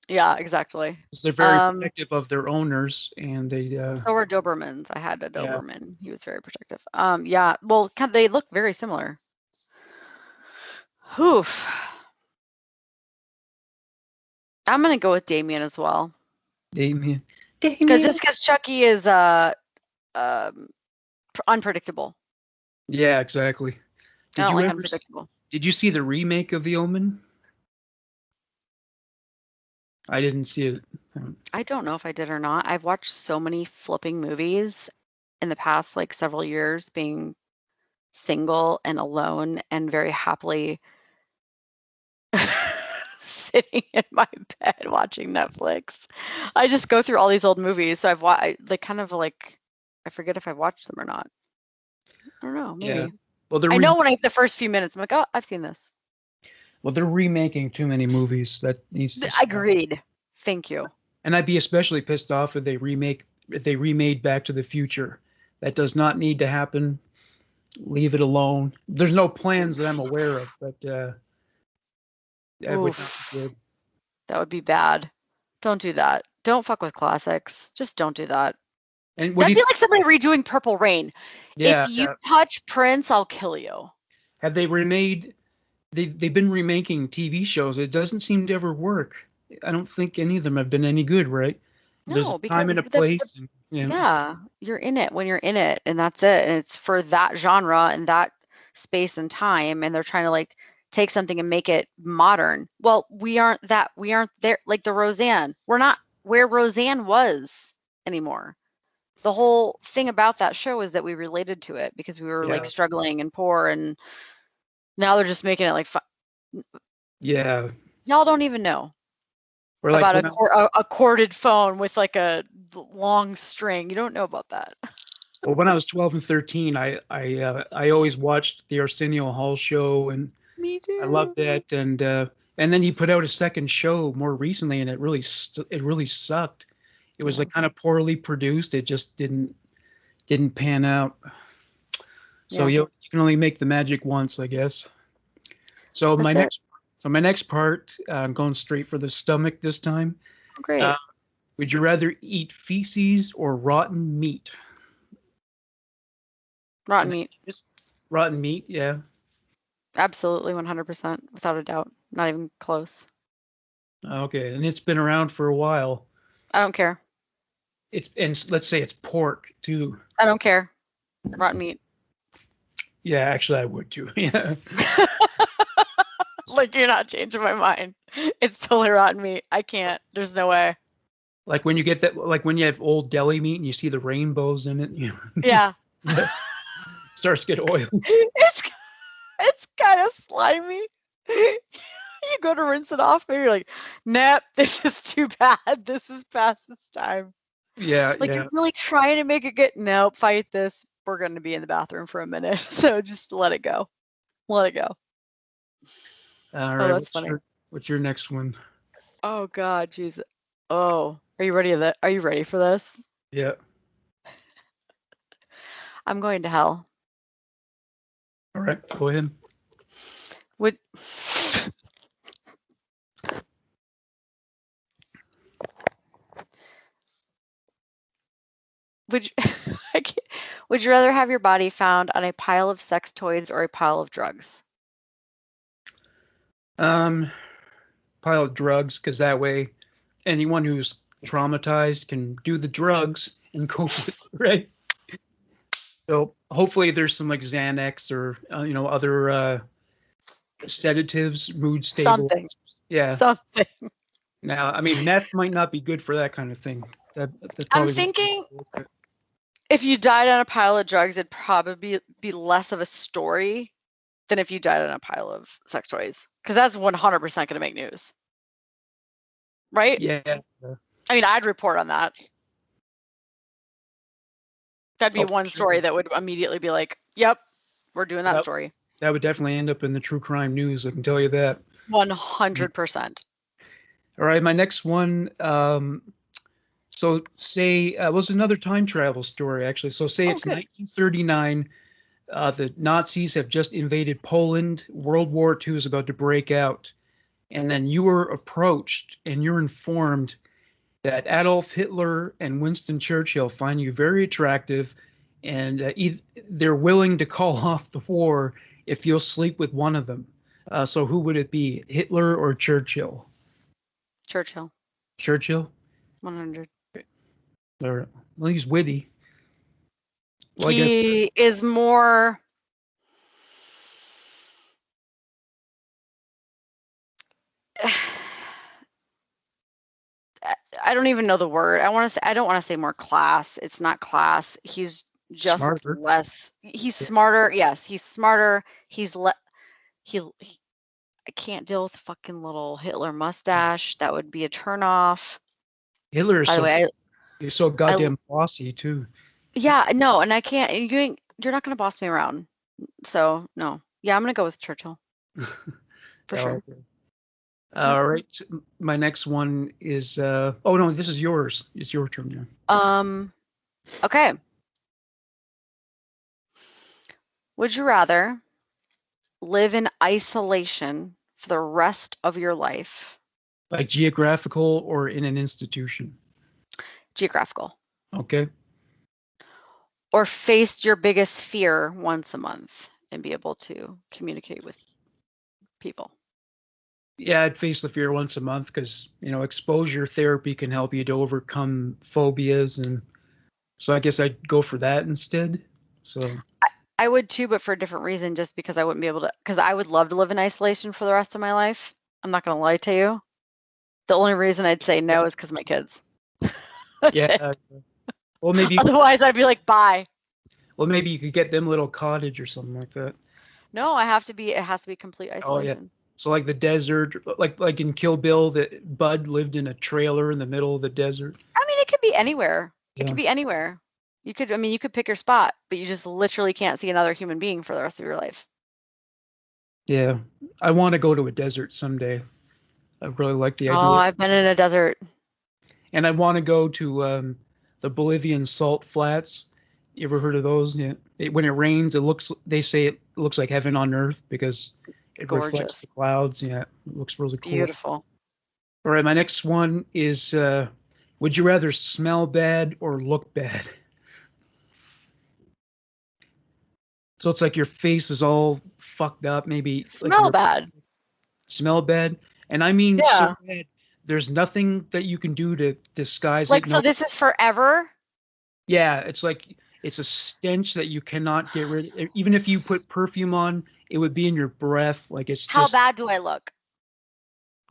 Yeah, exactly. Because they're very protective of their owners, and they. So were Dobermans. I had a Doberman. Yeah. He was very protective. Yeah. Well, they look very similar. Oof. I'm gonna go with Damien as well. Damien. Because Chucky is unpredictable. Yeah, exactly. I don't like unpredictable. Did you see the remake of The Omen? I didn't see it. I don't know if I did or not. I've watched so many flipping movies in the past, like several years, being single and alone and very happily sitting in my bed watching Netflix. I just go through all these old movies. So I forget if I've watched them or not. I don't know. Maybe. Yeah. Well, I know when the first few minutes, I'm like, oh, I've seen this. Well, they're remaking too many movies. That needs to stop. Agreed. Thank you. And I'd be especially pissed off if they remade Back to the Future. That does not need to happen. Leave it alone. There's no plans that I'm aware of, but that would not be good. That would be bad. Don't do that. Don't fuck with classics. Just don't do that. And that'd be like somebody redoing Purple Rain. Yeah, if you touch Prince, I'll kill you. have they remade? They've been remaking TV shows. It doesn't seem to ever work. I don't think any of them have been any good, right? There's No, a time and a place. And, yeah, you're in it when you're in it, and that's it. And it's for that genre and that space and time, and they're trying to like take something and make it modern. Well, we aren't there. Like the Roseanne, we're not where Roseanne was anymore. The whole thing about that show is that we related to it because we were like struggling and poor, and now they're just making it like yeah. Y'all don't even know about a corded phone with like a long string. You don't know about that. Well, when I was 12 and 13, I always watched the Arsenio Hall show, and me too. I loved it. And then he put out a second show more recently, and it really sucked. It was like kind of poorly produced. It just didn't pan out. So you can only make the magic once, I guess. So my next part, I'm going straight for the stomach this time. Oh, great. Would you rather eat feces or rotten meat? Rotten meat. Just rotten meat, yeah. Absolutely, 100%, without a doubt. Not even close. Okay, and it's been around for a while. I don't care. And let's say it's pork too. I don't care. Rotten meat. Yeah, actually, I would too. Yeah. Like, you're not changing my mind. It's totally rotten meat. I can't. There's no way. Like when you get that, like when you have old deli meat and you see the rainbows in it. Yeah. Starts to get oily. It's kind of slimy. You go to rinse it off and you're like, nope, this is too bad. This is past its time. Yeah. Like you're really trying to make it good. Nope, fight this. We're going to be in the bathroom for a minute. So just let it go. Let it go. All right. That's funny. What's your next one? Oh God, Jesus. Oh, are you ready? Are you ready for this? Yeah. I'm going to hell. All right, go ahead. Would you would you rather have your body found on a pile of sex toys or a pile of drugs? Pile of drugs, because that way anyone who's traumatized can do the drugs and cope with it, right? So hopefully there's some like Xanax or other sedatives, mood stabilizers. Something. Yeah. Something. Now, I mean, meth might not be good for that kind of thing. I'm thinking if you died on a pile of drugs, it'd probably be less of a story than if you died on a pile of sex toys, because that's 100% going to make news, right? Yeah. I mean, I'd report on that. That'd be one story that would immediately be like, yep, we're doing that story. That would definitely end up in the true crime news, I can tell you that. 100%. All right, my next one. So say it was another time travel story, actually. So say it's 1939. The Nazis have just invaded Poland. World War II is about to break out. And then you were approached and you're informed that Adolf Hitler and Winston Churchill find you very attractive, and they're willing to call off the war if you'll sleep with one of them. So who would it be, Hitler or Churchill? Churchill. Churchill? 100. Well, he's witty. Well, he is more... I don't even know the word. I don't want to say more class. It's not class. He's just smarter. Less. He's smarter. Yes, he's smarter. He I can't deal with the fucking little Hitler mustache. That would be a turnoff. Hitler is he's so goddamn bossy too. Yeah, no, and I can't. You're not gonna boss me around. So no. Yeah, I'm gonna go with Churchill. For sure. Okay. All right. My next one is oh no, this is yours. It's your turn now. Okay. Would you rather live in isolation for the rest of your life? Like geographical or in an institution? Geographical. Okay. Or face your biggest fear once a month? and be able to communicate with people. Yeah, I'd face the fear once a month because, exposure therapy can help you to overcome phobias. And so I guess I'd go for that instead. So I would too, but for a different reason, just because I wouldn't be able to, because I would love to live in isolation for the rest of my life. I'm not going to lie to you. The only reason I'd say no is because of my kids. yeah. Well, maybe. Otherwise, I'd be like, bye. Well, maybe you could get them a little cottage or something like that. No, it has to be complete isolation. Oh, yeah. So like the desert, like in Kill Bill, that Bud lived in a trailer in the middle of the desert. I mean, it could be anywhere. Yeah. It could be anywhere. You could pick your spot, but you just literally can't see another human being for the rest of your life. Yeah. I want to go to a desert someday. I really like the idea. Oh, I've been in a desert. And I want to go to the Bolivian salt flats. You ever heard of those? Yeah. When it rains, they say it looks like heaven on earth because it reflects the clouds. Yeah, it looks really cool. Beautiful. All right, my next one is, would you rather smell bad or look bad? So it's like your face is all fucked up, maybe. Smell bad. Smell bad? And I mean Yeah. so bad, there's nothing that you can do to disguise it. No. So this is forever? Yeah, it's like it's a stench that you cannot get rid of. Even if you put perfume on, it would be in your breath. Like it's How just. How bad do I look?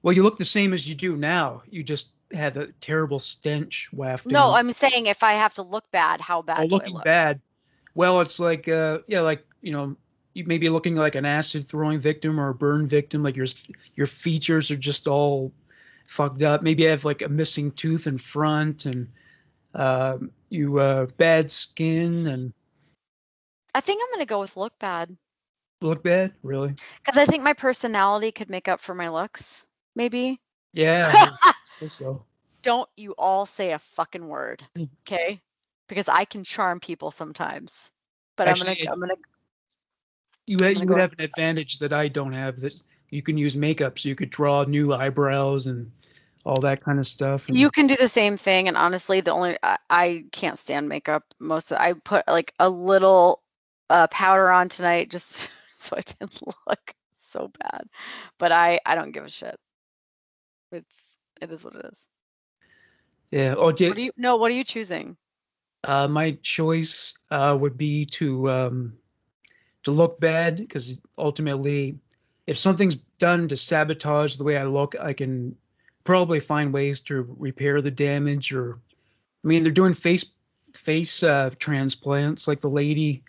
Well, you look the same as you do now. You just had a terrible stench wafting. No, I'm saying if I have to look bad, how bad do I look? Looking bad. Well, it's like you may be looking like an acid throwing victim or a burn victim. Like your features are just all fucked up. Maybe you have like a missing tooth in front and you bad skin. And I think I'm gonna go with look bad. Look bad, really? Because I think my personality could make up for my looks, maybe. Yeah, I suppose so. Don't you all say a fucking word, okay? Because I can charm people sometimes. But Actually, I'm gonna. You would have an advantage that I don't have. That you can use makeup, so you could draw new eyebrows and all that kind of stuff. And you can do the same thing, and honestly, I can't stand makeup. I put like a little powder on tonight just so I didn't look so bad. But I don't give a shit. It is what it is. Yeah. What are you choosing? My choice would be to look bad, because ultimately, if something's done to sabotage the way I look, I can probably find ways to repair the damage. Or, I mean, they're doing face transplants, like the lady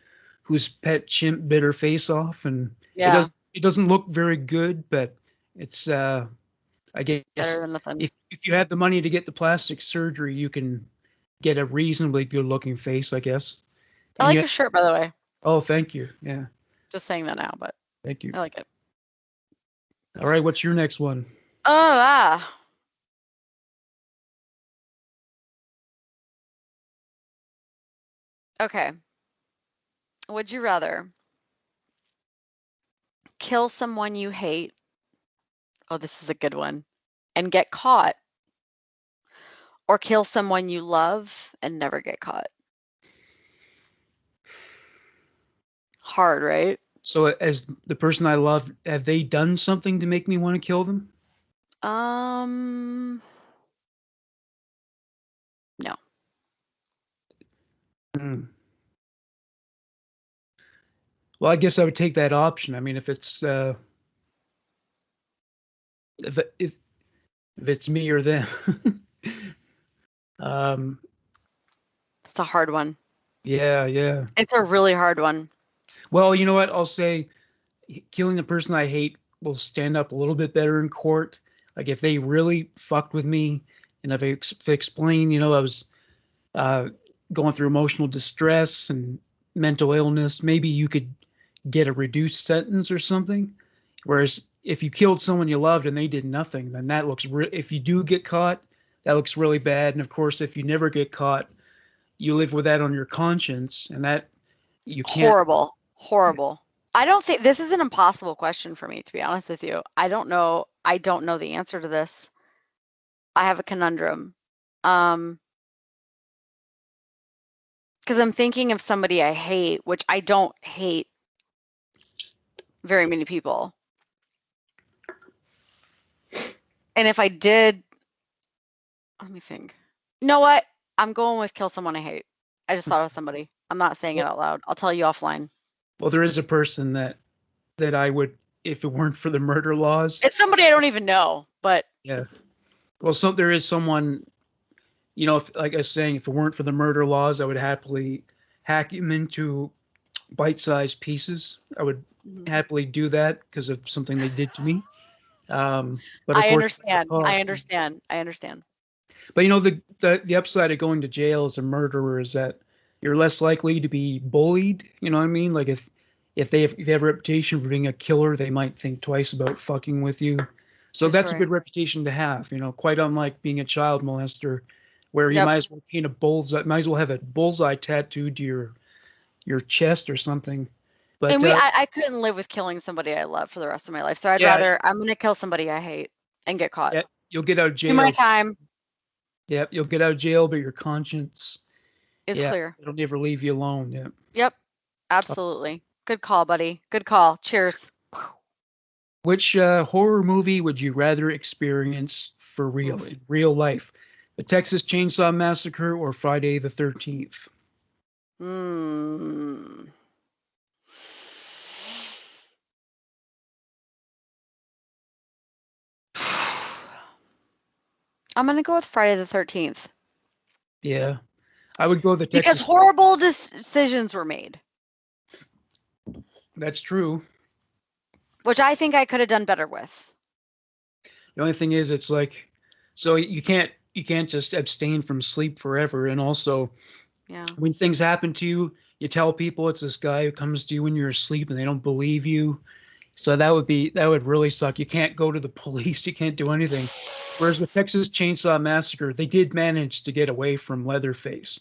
whose pet chimp bit her face off, and Yeah. it doesn't look very good, but it's I guess better than nothing. If you have the money to get the plastic surgery, you can get a reasonably good looking face, I guess. I like your shirt, by the way. Oh, thank you. Yeah. Just saying that now, but thank you. I like it. All right, what's your next one? Okay. Would you rather kill someone you hate? Oh, this is a good one. And get caught, or kill someone you love and never get caught? Hard, right? So as the person I love, have they done something to make me want to kill them? No. Well, I guess I would take that option. I mean, if it's if it's me or them. It's a hard one. Yeah. It's a really hard one. Well, you know what? I'll say killing the person I hate will stand up a little bit better in court. Like if they really fucked with me, and if I explain, I was going through emotional distress and mental illness, maybe you could get a reduced sentence or something. Whereas if you killed someone you loved and they did nothing, then that looks if you do get caught, that looks really bad. And of course, if you never get caught, you live with that on your conscience, and that you can't. Horrible. I don't think this is an impossible question for me, to be honest with you. I don't know the answer to this. I have a conundrum. Because I'm thinking of somebody I hate, which I don't hate very many people. And if I did, let me think. You know what? I'm going with kill someone I hate. I just thought of somebody. I'm not saying it out loud. I'll tell you offline. Well, there is a person that I would, if it weren't for the murder laws. It's somebody I don't even know, but yeah. Well, there is someone, you know, like I was saying, if it weren't for the murder laws, I would happily hack him into bite-sized pieces. I would happily do that because of something they did to me. But I understand. I understand. But you know, the upside of going to jail as a murderer is that you're less likely to be bullied. You know what I mean? Like if you have a reputation for being a killer, they might think twice about fucking with you. So that's a good reputation to have. You know, quite unlike being a child molester, where you might as well paint a bullseye, might as well have a bullseye tattooed to your chest or something. But and I couldn't live with killing somebody I love for the rest of my life. So I'd rather I'm gonna kill somebody I hate and get caught. Yeah, you'll get out of jail. Do my time. Yeah, you'll get out of jail, but your conscience is clear. It'll never leave you alone. Yeah. Yep. Absolutely. Good call, buddy. Good call. Cheers. Which horror movie would you rather experience for real, in real life? The Texas Chainsaw Massacre or Friday the 13th? I'm going to go with Friday the 13th. Yeah. I would go with the Texas. Because horrible decisions were made. That's true. Which I think I could have done better with. The only thing is, it's like, so you can't just abstain from sleep forever. And also, when things happen to you, you tell people it's this guy who comes to you when you're asleep and they don't believe you. So that would really suck. You can't go to the police. You can't do anything. Whereas the Texas Chainsaw Massacre, they did manage to get away from Leatherface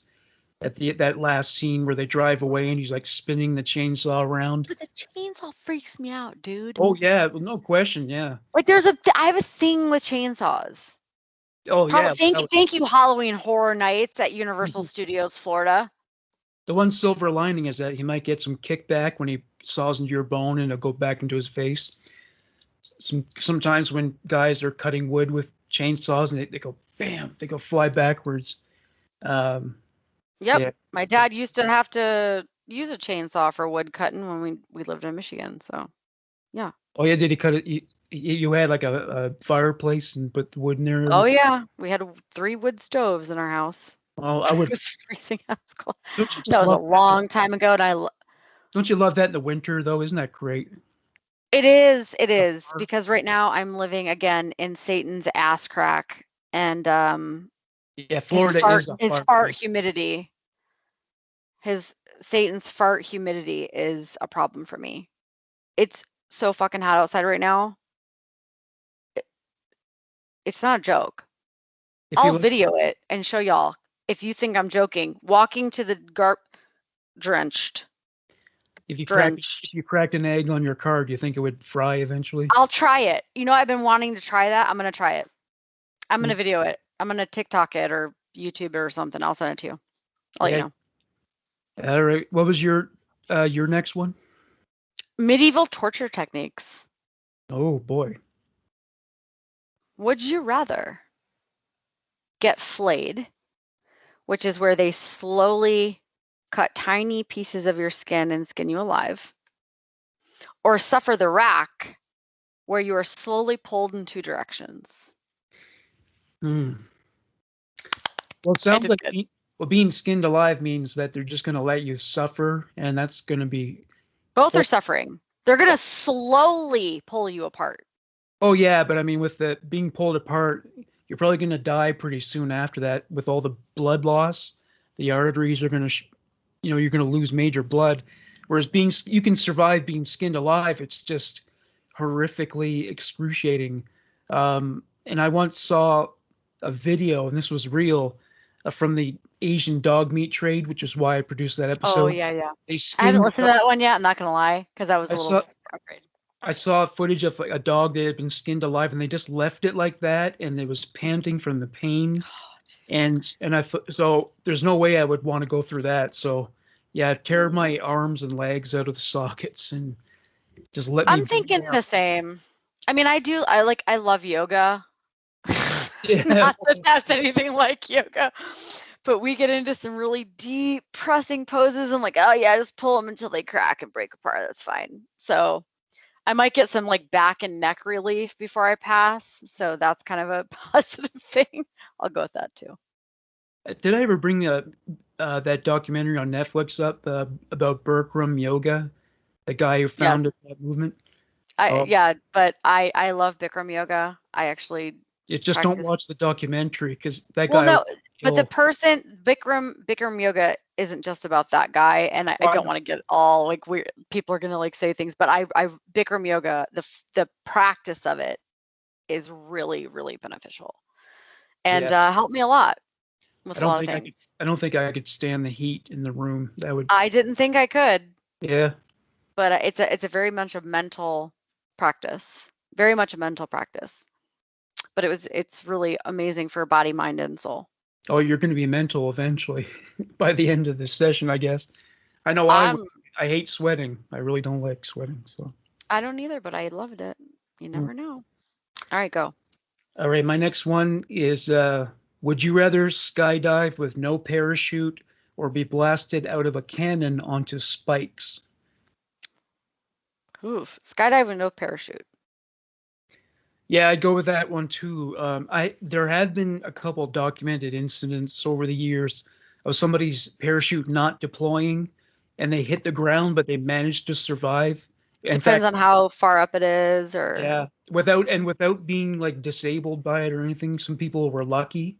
at that last scene where they drive away and he's like spinning the chainsaw around. But the chainsaw freaks me out, dude. Oh yeah, well, no question, yeah. Like I have a thing with chainsaws. Oh yeah. Thank you, Halloween Horror Nights at Universal Studios Florida. The one silver lining is that he might get some kickback when he saws into your bone and it'll go back into his face. Sometimes when guys are cutting wood with chainsaws and they go bam, they go fly backwards. Yep. Yeah. My dad used to have to use a chainsaw for wood cutting when we lived in Michigan. So, yeah. Oh yeah, did he cut it? You had like a fireplace and put the wood in there? Oh yeah, we had 3 wood stoves in our house. Oh, I would. It was freezing as cold. That was a long time ago, and don't you love that in the winter though? Isn't that great? It is. It is, because right now I'm living again in Satan's ass crack, and yeah, Florida is his fart humidity. Satan's fart humidity is a problem for me. It's so fucking hot outside right now. It's not a joke. I'll video it and show y'all if you think I'm joking. Walking to the drenched. If you cracked an egg on your car, do you think it would fry eventually? I'll try it. You know, I've been wanting to try that. I'm gonna try it. I'm gonna video it. I'm gonna TikTok it or YouTube it or something. I'll send it to you. I'll let you know. All right. What was your next one? Medieval torture techniques. Oh boy. Would you rather get flayed, which is where they slowly cut tiny pieces of your skin and skin you alive, or suffer the rack, where you are slowly pulled in 2 directions? Well, it sounds like being skinned alive means that they're just going to let you suffer, and that's going to be... Both are suffering. They're going to slowly pull you apart. Oh, yeah, but I mean, with the being pulled apart, you're probably going to die pretty soon after that with all the blood loss. The arteries are going to, you're going to lose major blood. Whereas you can survive being skinned alive. It's just horrifically excruciating. And I once saw a video, and this was real, from the Asian dog meat trade, which is why I produced that episode. Oh, yeah, yeah. I haven't listened to that one yet. I'm not going to lie, because I was a little afraid. I saw footage of a dog that had been skinned alive, and they just left it like that, and it was panting from the pain. And I thought, so there's no way I would want to go through that. So yeah, tear my arms and legs out of the sockets and Just let me. I'm thinking the same. I mean, I love yoga. Yeah. Not that that's anything like yoga, but we get into some really deep pressing poses. I'm like, oh yeah, just pull them until they crack and break apart. That's fine. So I might get some like back and neck relief before I pass. So that's kind of a positive thing. I'll go with that too. Did I ever bring that documentary on Netflix up about Bikram yoga, the guy who founded that movement? Yeah, but I love Bikram yoga. I actually just don't watch the documentary because that well, guy. no, but the person Bikram yoga isn't just about that guy, and I don't want to get all like weird. People are gonna like say things, but I Bikram yoga, the practice of it is really really beneficial, and helped me a lot with a lot of things. I don't think I could stand the heat in the room. That would. I didn't think I could. Yeah. But it's a very much a mental practice, very much a mental practice. But it's really amazing for body, mind, and soul. Oh, you're going to be mental eventually by the end of this session, I guess. I know I hate sweating. I really don't like sweating. So I don't either, but I loved it. You never know. All right, go. All right, my next one is would you rather skydive with no parachute or be blasted out of a cannon onto spikes? Oof, skydive with no parachute. Yeah, I'd go with that one too. There have been a couple documented incidents over the years of somebody's parachute not deploying, and they hit the ground, but they managed to survive. Depends on how far up it is, or yeah, without being like disabled by it or anything. Some people were lucky.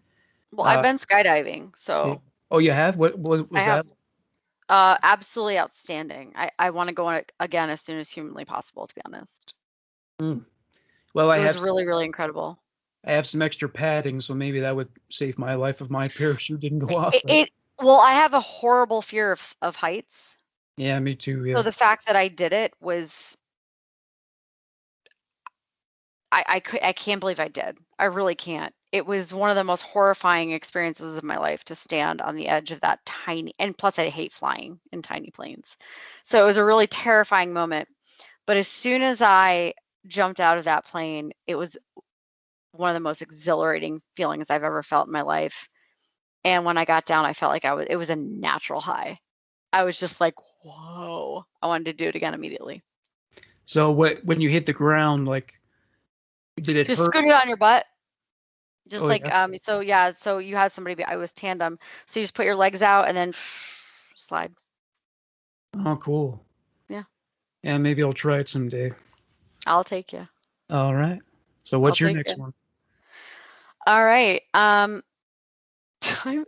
Well, I've been skydiving, so. Yeah. Oh, you have? What was that? Absolutely outstanding. I want to go on it again as soon as humanly possible, to be honest. Well, it was really, really incredible. I have some extra padding, so maybe that would save my life if my parachute didn't go off. Well, I have a horrible fear of heights. Yeah, me too. Yeah. So the fact that I did it was, I can't believe I did. I really can't. It was one of the most horrifying experiences of my life to stand on the edge of that tiny, and plus I hate flying in tiny planes. So it was a really terrifying moment. But as soon as I jumped out of that plane, it was one of the most exhilarating feelings I've ever felt in my life. And when I got down, I felt like it was a natural high. I was just like, whoa, I wanted to do it again immediately. So when you hit the ground, like, did it just hurt? Just scoot it on your butt. Just so you had somebody, I was tandem. So you just put your legs out and then slide. Oh, cool. Yeah. Yeah, maybe I'll try it someday. I'll take you. All right. So what's your next one? All right.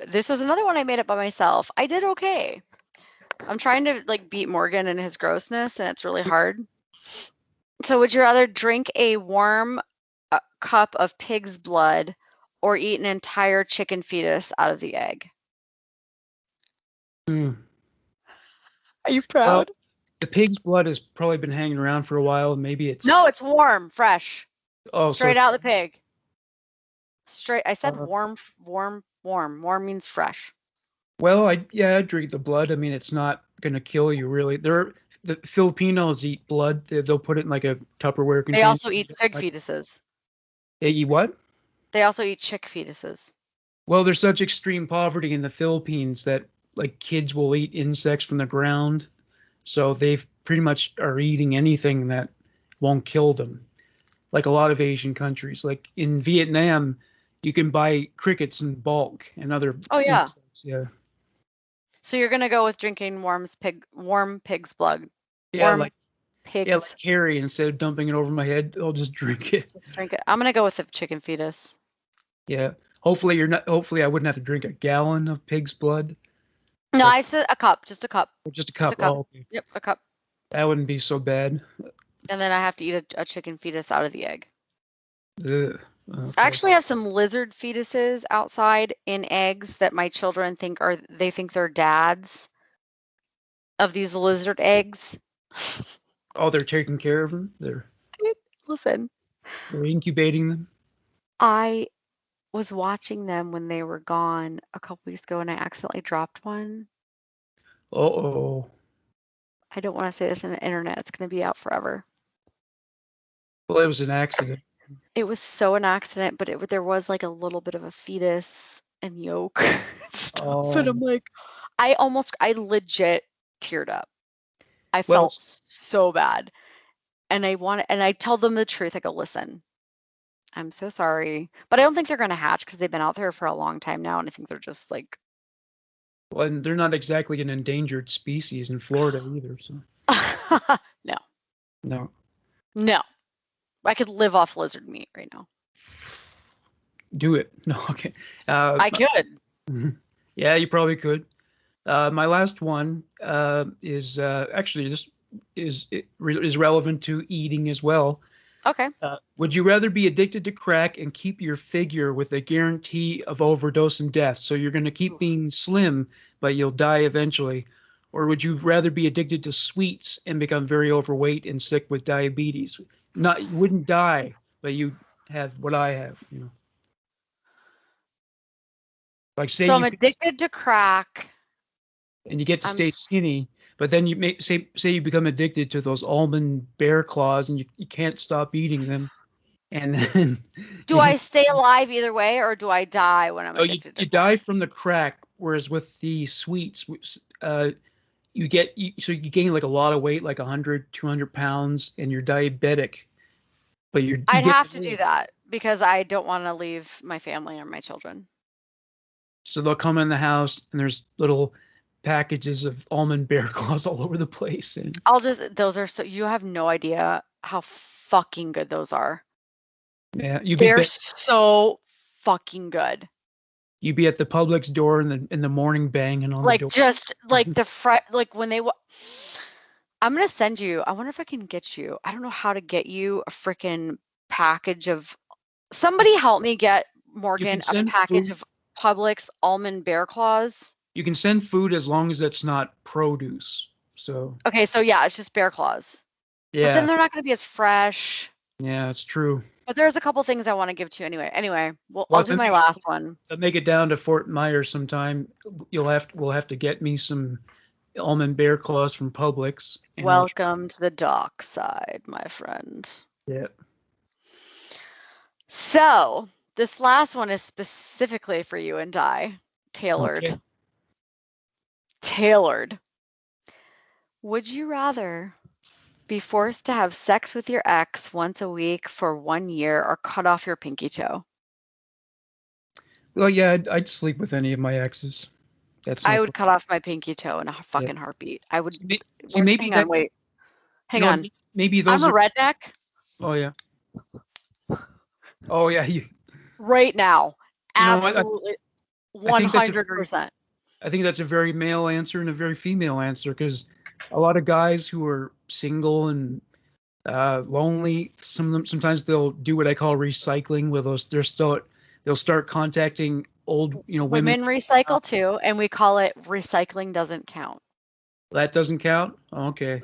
This is another one I made up by myself. I did okay. I'm trying to like beat Morgan and his grossness, and it's really hard. So would you rather drink a warm cup of pig's blood or eat an entire chicken fetus out of the egg? Are you proud? Well, the pig's blood has probably been hanging around for a while. Maybe it's... No, it's warm, fresh. Oh, straight out of the pig. Straight. I said warm. Warm means fresh. Well, I'd drink the blood. I mean, it's not gonna kill you, really. The Filipinos eat blood. They'll put it in like a Tupperware container. They also eat pig fetuses. They eat what? They also eat chick fetuses. Well, there's such extreme poverty in the Philippines that like kids will eat insects from the ground, so they pretty much are eating anything that won't kill them. Like a lot of Asian countries, like in Vietnam, you can buy crickets in bulk and other. Oh yeah. Insects. Yeah. So you're gonna go with drinking warm pig's blood. Yeah, warm pigs. Yeah, like Carrie. Instead of dumping it over my head, I'll just drink it. Just drink it. I'm gonna go with the chicken fetus. Yeah. Hopefully I wouldn't have to drink a gallon of pig's blood. No, I said a cup, just a cup. Just a cup. Oh, okay. Yep, a cup. That wouldn't be so bad. And then I have to eat a chicken fetus out of the egg. Okay. I actually have some lizard fetuses outside in eggs that my children think they're dads of these lizard eggs. Oh, they're taking care of them? Listen. They're incubating them? I was watching them when they were gone a couple weeks ago and I accidentally dropped one. Uh-oh. I don't want to say this in the internet. It's going to be out forever. Well, it was an accident. It was so an accident, but there was like a little bit of a fetus and yolk stuff. And I'm like, I legit teared up. I felt so bad. And I tell them the truth. I go, listen, I'm so sorry. But I don't think they're going to hatch because they've been out there for a long time now. And I think they're just like. Well, and they're not exactly an endangered species in Florida either. So. No. No. No. I could live off lizard meat right now. Do it. No, okay. I could. Yeah, you probably could. My last one is actually this is relevant to eating as well. Okay. Would you rather be addicted to crack and keep your figure with a guarantee of overdose and death? So you're going to keep being slim, but you'll die eventually. Or would you rather be addicted to sweets and become very overweight and sick with diabetes? You wouldn't die, but you have what I have, you know. Like say I'm addicted to crack. And you get to stay skinny, but then you say you become addicted to those almond bear claws and you can't stop eating them. And then do I stay alive either way, or do I die when I'm addicted to crack? You die from the crack, whereas with the sweets, you gain like a lot of weight, like 100, 200 pounds, and you're diabetic. But I'd have to do that because I don't want to leave my family or my children. So they'll come in the house and there's little packages of almond bear claws all over the place. And those are you have no idea how fucking good those are. Yeah, they're so fucking good. You'd be at the Publix door in the morning banging on the door. Just like when they I'm gonna send you. I wonder if I can get you. I don't know how to get you a freaking package of. Somebody help me get Morgan a package of Publix almond bear claws. You can send food as long as it's not produce. So. Okay, so yeah, it's just bear claws. Yeah. But then they're not gonna be as fresh. Yeah, it's true. But there's a couple things I want to give to you anyway. Anyway, I'll do my last one. I'll make it down to Fort Myers sometime. We'll have to get me some almond bear claws from Publix. Welcome to the dark side, my friend. Yeah. So this last one is specifically for you and I. Tailored. Okay. Tailored. Would you rather be forced to have sex with your ex once a week for 1 year or cut off your pinky toe? Well, yeah, I'd sleep with any of my exes. I would cut off my pinky toe in a fucking heartbeat. I would. Wait. Hang on. Maybe those. I'm a redneck. Oh yeah. Oh yeah. Right now, absolutely, 100%. I think that's a very male answer and a very female answer because a lot of guys who are single and lonely, sometimes they'll do what I call recycling with those. They'll start contacting old, women. Women recycle too, and we call it recycling doesn't count. That doesn't count? Okay.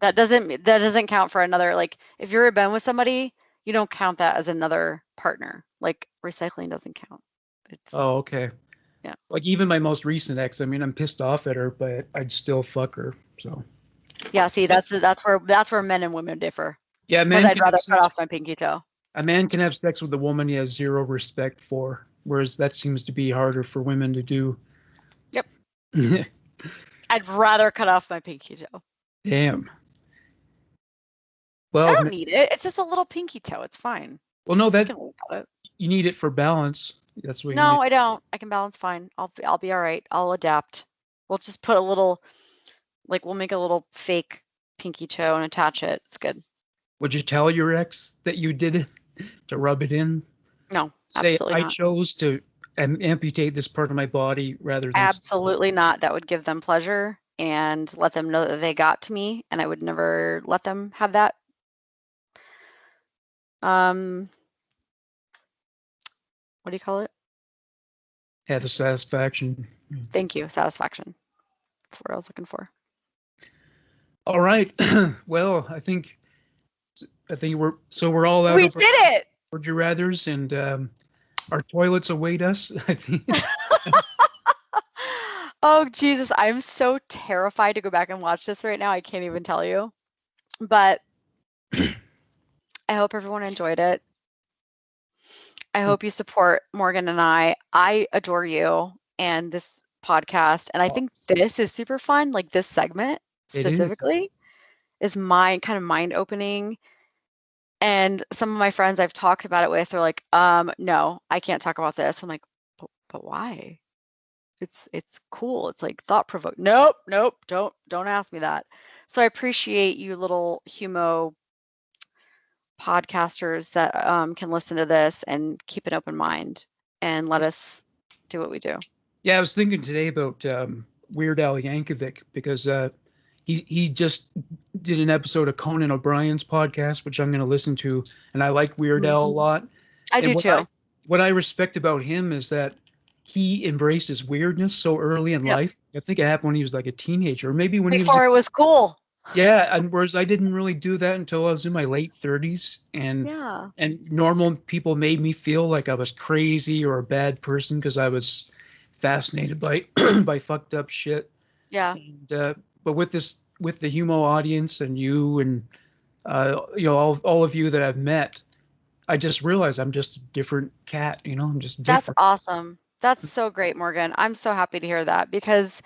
That doesn't count for another, like if you're been with somebody, you don't count that as another partner. Like recycling doesn't count. Oh, okay. Yeah. Like even my most recent ex, I mean, I'm pissed off at her, but I'd still fuck her. So. Yeah, see, that's where men and women differ. Yeah, man. I'd rather cut off my pinky toe. A man can have sex with a woman he has zero respect for, whereas that seems to be harder for women to do. Yep. I'd rather cut off my pinky toe. Damn. Well, I don't need it. It's just a little pinky toe. It's fine. Well, no, you need it for balance. That's what. No, I don't. I can balance fine. I'll be all right. I'll adapt. We'll just put a little, we'll make a little fake pinky toe and attach it. It's good. Would you tell your ex that you did it to rub it in? No, say absolutely not. I chose to amputate this part of my body rather than. Absolutely not. That would give them pleasure and let them know that they got to me, and I would never let them have that. What do you call it? Yeah, the satisfaction. Thank you. Satisfaction. That's what I was looking for. All right. Well, I think we're all out. We did it. Would you rathers, and our toilets await us. I think. Oh, Jesus. I'm so terrified to go back and watch this right now. I can't even tell you. But I hope everyone enjoyed it. I hope you support Morgan and I. I adore you and this podcast. And I think this is super fun. Like this segment specifically is kind of mind opening. And some of my friends I've talked about it with are like, no, I can't talk about this. I'm like, but why? It's cool. It's like thought provoking. Nope, don't ask me that. So I appreciate you little Humo podcasters that can listen to this and keep an open mind and let us do what we do. Yeah, I was thinking today about Weird Al Yankovic because he just did an episode of Conan O'Brien's podcast, which I'm going to listen to, and I like Weird Al a lot. I do too. What I respect about him is that he embraced his weirdness so early in life. I think it happened when he was like a teenager, or maybe when before it was cool. Yeah, and whereas I didn't really do that until I was in my late 30s, and normal people made me feel like I was crazy or a bad person because I was fascinated by by fucked up shit. Yeah. And, but with the Humo audience and you and all of you that I've met, I just realized I'm just a different cat. I'm just different. That's awesome. That's so great, Morgan. I'm so happy to hear that because,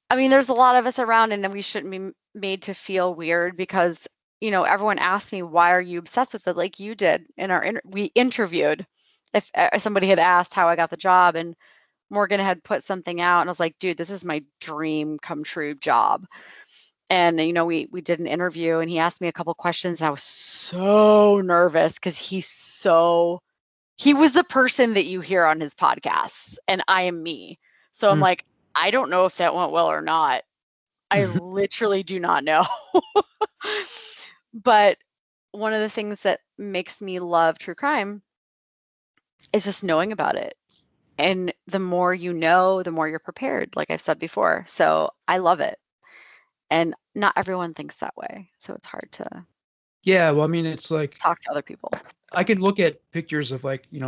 I mean, there's a lot of us around and we shouldn't be made to feel weird because, everyone asked me, why are you obsessed with it like you did in we interviewed if somebody had asked how I got the job and Morgan had put something out and I was like, dude, this is my dream come true job. And, we did an interview and he asked me a couple questions and I was so nervous because he was the person that you hear on his podcasts and I am me. So I'm like, I don't know if that went well or not. I literally do not know. But one of the things that makes me love true crime is just knowing about it. And the more you know, the more you're prepared, like I've said before. So I love it. And not everyone thinks that way. So it's hard to well, I mean, it's like talk to other people. I can look at pictures of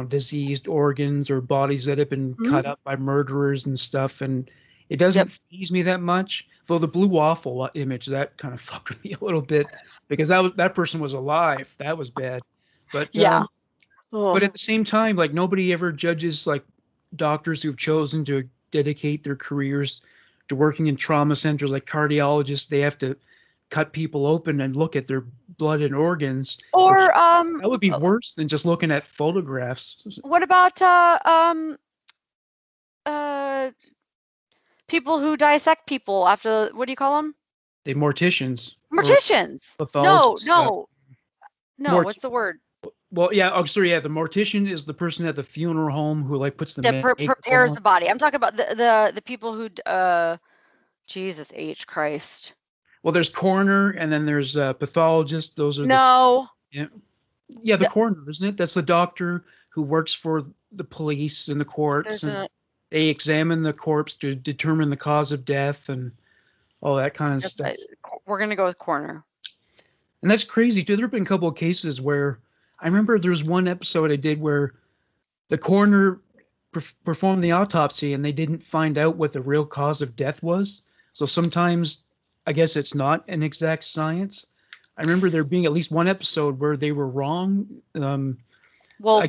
diseased organs or bodies that have been cut up by murderers and stuff, and it doesn't faze me that much. Though the blue waffle image, that kind of fucked with me a little bit because that person was alive. That was bad. But but at the same time, like nobody ever judges like doctors who've chosen to dedicate their careers to working in trauma centers, like cardiologists. They have to cut people open and look at their blood and organs. Or that would be worse than just looking at photographs. What about people who dissect people after, what do you call them? The morticians. Morticians. No. What's the word? Well, yeah. Oh, sorry. Yeah, the mortician is the person at the funeral home who puts the that prepares the body. I'm talking about the people who Jesus H Christ. Well, there's coroner and then there's pathologist. Those are the coroner, isn't it? That's the doctor who works for the police and the courts, and they examine the corpse to determine the cause of death and all that kind of stuff. We're gonna go with coroner. And that's crazy too. There have been a couple of cases where I remember there was one episode I did where the coroner performed the autopsy and they didn't find out what the real cause of death was. So sometimes I guess it's not an exact science. I remember there being at least one episode where they were wrong. Well,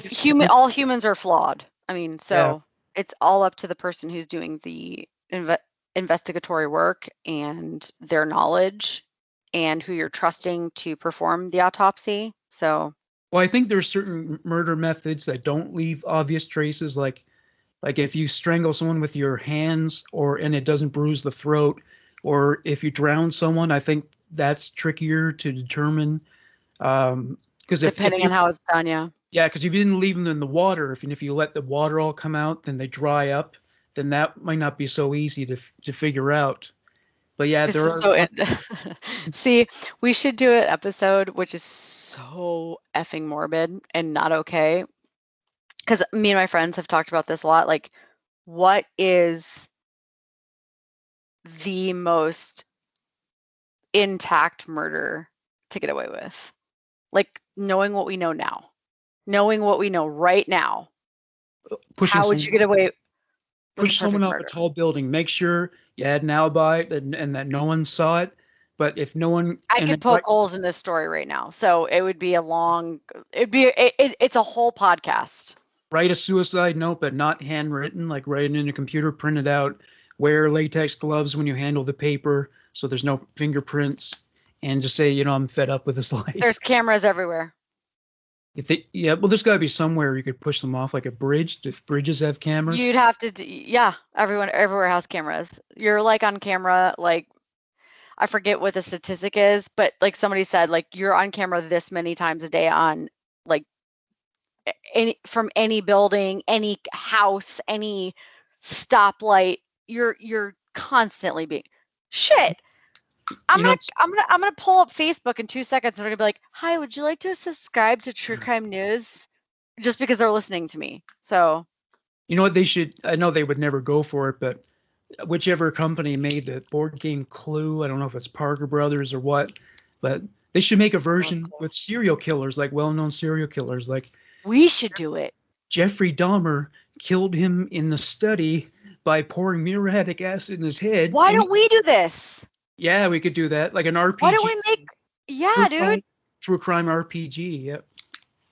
all humans are flawed. I mean, so it's all up to the person who's doing the investigatory work and their knowledge and who you're trusting to perform the autopsy. So, well, I think there's certain murder methods that don't leave obvious traces, like if you strangle someone with your hands and it doesn't bruise the throat, or if you drown someone, I think that's trickier to determine. Because depending on how it's done, yeah, because if you didn't leave them in the water, if you let the water all come out, then they dry up, then that might not be so easy to figure out. But yeah, See, we should do an episode which is so effing morbid and not okay. Because me and my friends have talked about this a lot. Like, what is the most intact murder to get away with? Like, knowing what we know now, knowing what we know right now, how would you get away? push someone off a tall building. Make sure you had an alibi and that no one saw it. But if no one, I could poke holes in this story right now, so it would be it's a whole podcast. Write a suicide note, but not handwritten, like write it in a computer, print it out, wear latex gloves when you handle the paper so there's no fingerprints, and just say, I'm fed up with this life. There's cameras everywhere. Well, there's got to be somewhere you could push them off, like a bridge. If bridges have cameras, you'd have to. Everywhere has cameras. You're like on camera, like I forget what the statistic is, but like somebody said, like you're on camera this many times a day on like from any building, any house, any stoplight. You're constantly being shit. I'm gonna pull up Facebook in 2 seconds and we're gonna be like, hi, would you like to subscribe to True Crime News? Just because they're listening to me. So you know what they should, I know they would never go for it, but whichever company made the board game Clue, I don't know if it's Parker Brothers or what, but they should make a version with serial killers, like well-known serial killers. Like we should do it. Jeffrey Dahmer killed him in the study by pouring muriatic acid in his head. Why don't we do this? Yeah, we could do that. Like an RPG. Why don't we make... Yeah, dude. True crime RPG, yep.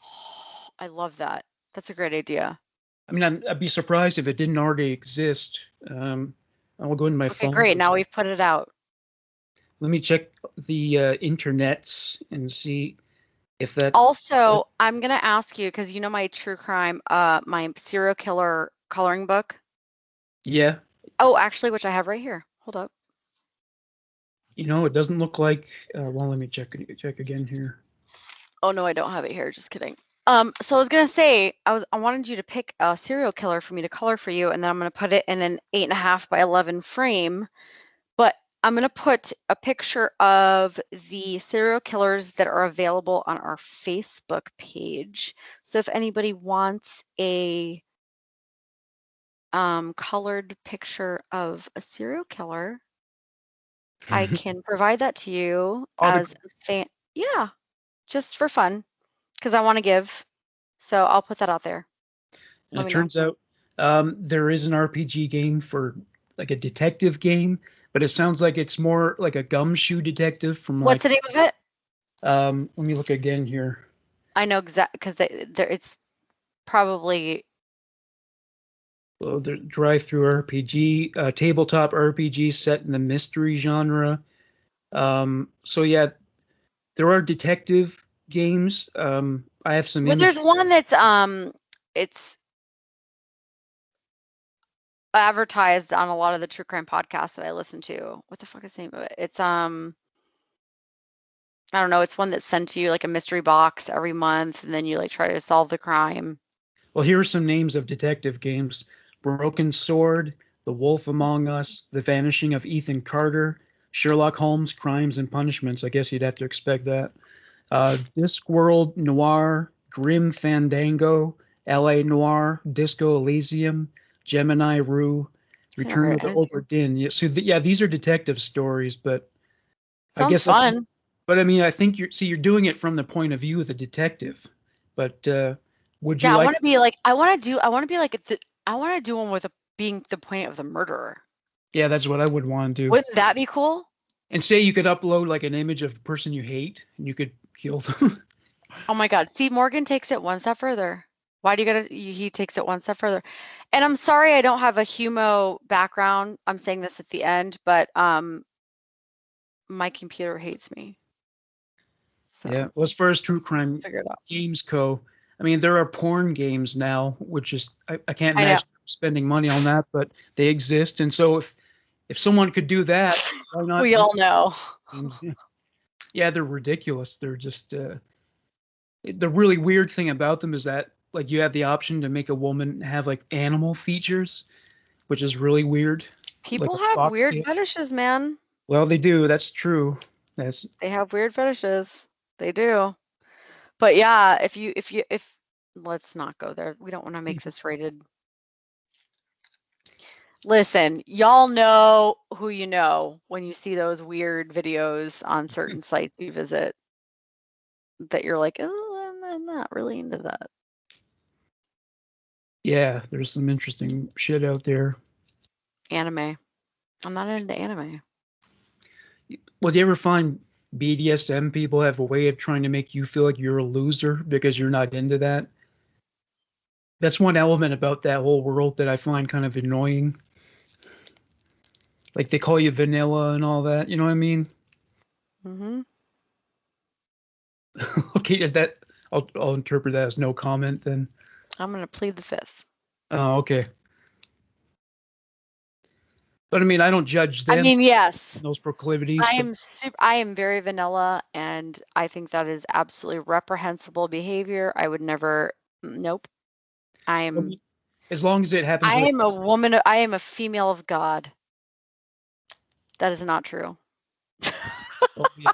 Oh, I love that. That's a great idea. I mean, I'd be surprised if it didn't already exist. I'll go into my phone. Great, now we've put it out. Let me check the internets and see if that... Also, I'm going to ask you, because you know my true crime, my serial killer coloring book? Yeah. Oh, actually, which I have right here. Hold up. It doesn't look like... well, let me check again here. Oh, no, I don't have it here. Just kidding. So I was going to say, I wanted you to pick a serial killer for me to color for you, and then I'm going to put it in an 8.5 by 11 frame. But I'm going to put a picture of the serial killers that are available on our Facebook page. So if anybody wants a colored picture of a serial killer, I can provide that to you as a fan. Yeah, just for fun, because I want to give. So I'll put that out there. And it turns out there is an RPG game for like a detective game, but it sounds like it's more like a gumshoe detective from What's the name of it? Let me look again here. I know exactly, because it's probably... Well, the drive-through RPG, tabletop RPG set in the mystery genre. So yeah, there are detective games. I have some. But there's one that's it's advertised on a lot of the true crime podcasts that I listen to. What the fuck is the name of it? It's I don't know. It's one that's sent to you like a mystery box every month, and then you like try to solve the crime. Well, here are some names of detective games: Broken Sword, The Wolf Among Us, The Vanishing of Ethan Carter, Sherlock Holmes: Crimes and Punishments. I guess you'd have to expect that. Discworld Noir, Grim Fandango, L.A. Noir, Disco Elysium, Gemini Rue, Return of the Obra Dinn. Yeah, so these are detective stories, but sounds I guess fun. But I mean, I think you're doing it from the point of view of the detective. But would you? Yeah, I want to be like I want to do one with being the point of the murderer. Yeah, that's what I would want to do. Wouldn't that be cool? And say you could upload like an image of the person you hate, and you could kill them. Oh my God! See, Morgan takes it one step further. Why do you gotta? He takes it one step further. And I'm sorry I don't have a Humo background. I'm saying this at the end, but my computer hates me. So, yeah. Well, as far as True Crime Games Co., I mean, there are porn games now, which is I can't imagine spending money on that, but they exist. And so if someone could do that, why not? We all know. Yeah, they're ridiculous. They're just the really weird thing about them is that like you have the option to make a woman have like animal features, which is really weird. People have weird fetishes, man. Well, they do. That's true. They have weird fetishes. They do. But yeah, if let's not go there. We don't want to make this rated. Listen, y'all know who you know when you see those weird videos on certain sites you visit that you're like, oh, I'm not really into that. Yeah, there's some interesting shit out there. Anime. I'm not into anime. Well, do you ever find BDSM people have a way of trying to make you feel like you're a loser because you're not into that? That's one element about that whole world that I find kind of annoying. Like they call you vanilla and all that. You know what I mean? Mm-hmm. Okay, is that I'll interpret that as no comment then. I'm gonna plead the fifth. Oh, okay. But I mean, I don't judge them. I mean, yes. Those proclivities. I am very vanilla, and I think that is absolutely reprehensible behavior. I would never. Nope. As long as it happens. I am a woman. I am a female of God. That is not true. Oh, yeah.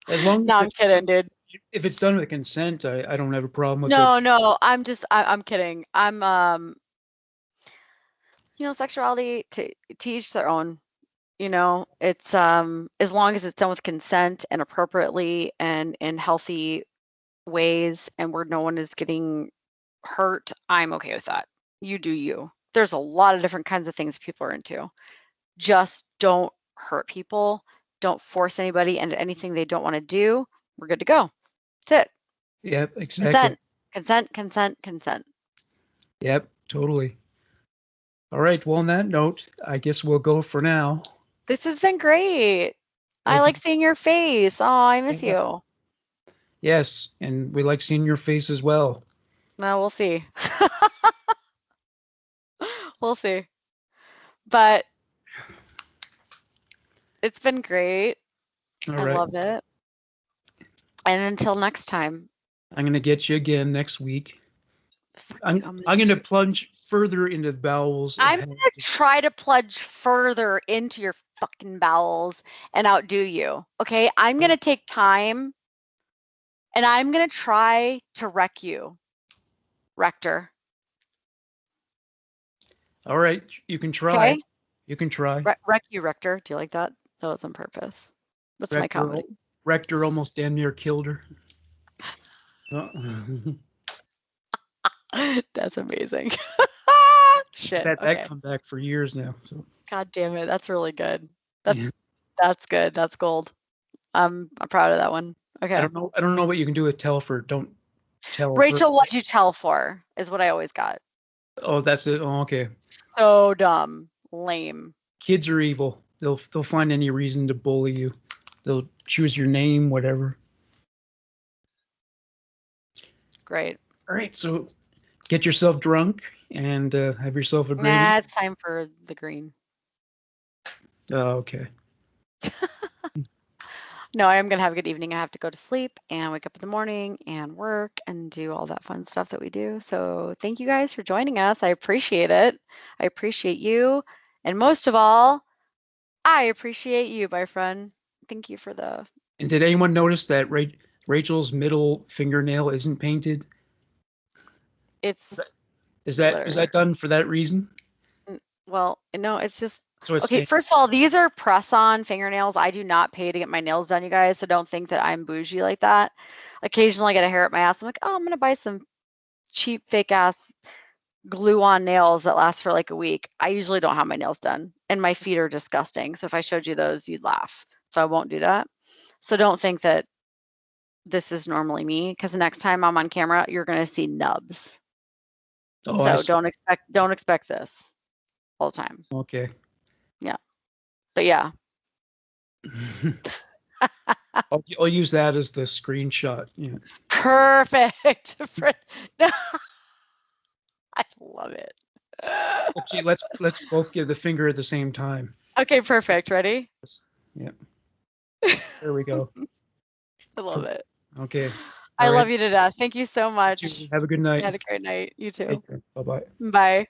As long as no, I'm kidding, dude. If it's done with consent, I don't have a problem with it. No, I'm kidding. I'm sexuality to each their own. It's as long as it's done with consent and appropriately and in healthy ways and where no one is getting hurt, I'm okay with that. You do you. There's a lot of different kinds of things people are into. Just don't hurt people. Don't force anybody into anything they don't want to do. We're good to go. That's it. Yep, exactly. Consent. Yep, totally. All right. Well, on that note, I guess we'll go for now. This has been great. I like seeing your face. Oh, I miss you. Yes, and we like seeing your face as well. No, we'll see. We'll see. But it's been great. All I right. love it. And until next time. I'm going to get you again next week. I'm going to plunge further into the bowels. I'm going to try to plunge further into your fucking bowels and outdo you. Okay? I'm going to take time and I'm going to try to wreck you, Rector. All right. You can try. Okay? You can try. Wreck you, Rector. Do you like that? That was on purpose. That's my comedy. Rector almost damn near killed her. That's amazing. Shit. I've had that come back for years now. So. God damn it. That's really good. That's good. That's gold. I'm proud of that one. Okay. I don't know what you can do with Telford. Don't tell Rachel, what'd you tell for? Is what I always got. Oh, that's it. Oh, okay. So dumb. Lame. Kids are evil. They'll find any reason to bully you. They'll choose your name, whatever. Great. All right, so get yourself drunk and have yourself a great. Nah, it's time for the green. Oh, okay. No, I am going to have a good evening. I have to go to sleep and wake up in the morning and work and do all that fun stuff that we do. So thank you guys for joining us. I appreciate it. I appreciate you. And most of all, I appreciate you, my friend. Thank you for the... And did anyone notice that Rachel's middle fingernail isn't painted? It's... Is that done for that reason? Well, no, it's just... So it's okay, first of all, these are press-on fingernails. I do not pay to get my nails done, you guys, so don't think that I'm bougie like that. Occasionally I get a hair up my ass. I'm like, oh, I'm going to buy some cheap, fake-ass glue-on nails that last for like a week. I usually don't have my nails done, and my feet are disgusting. So if I showed you those, you'd laugh. So I won't do that. So don't think that this is normally me, because the next time I'm on camera, you're going to see nubs. Oh, so don't expect this all the time. Okay. Yeah. But yeah. I'll use that as the screenshot. Yeah. Perfect. No. I love it. Okay, let's both give the finger at the same time. Okay, perfect. Ready? Yeah. There we go. I love it. Okay. I love you to death. Thank you so much. Have a good night. You had a great night. You too. Bye-bye. Bye.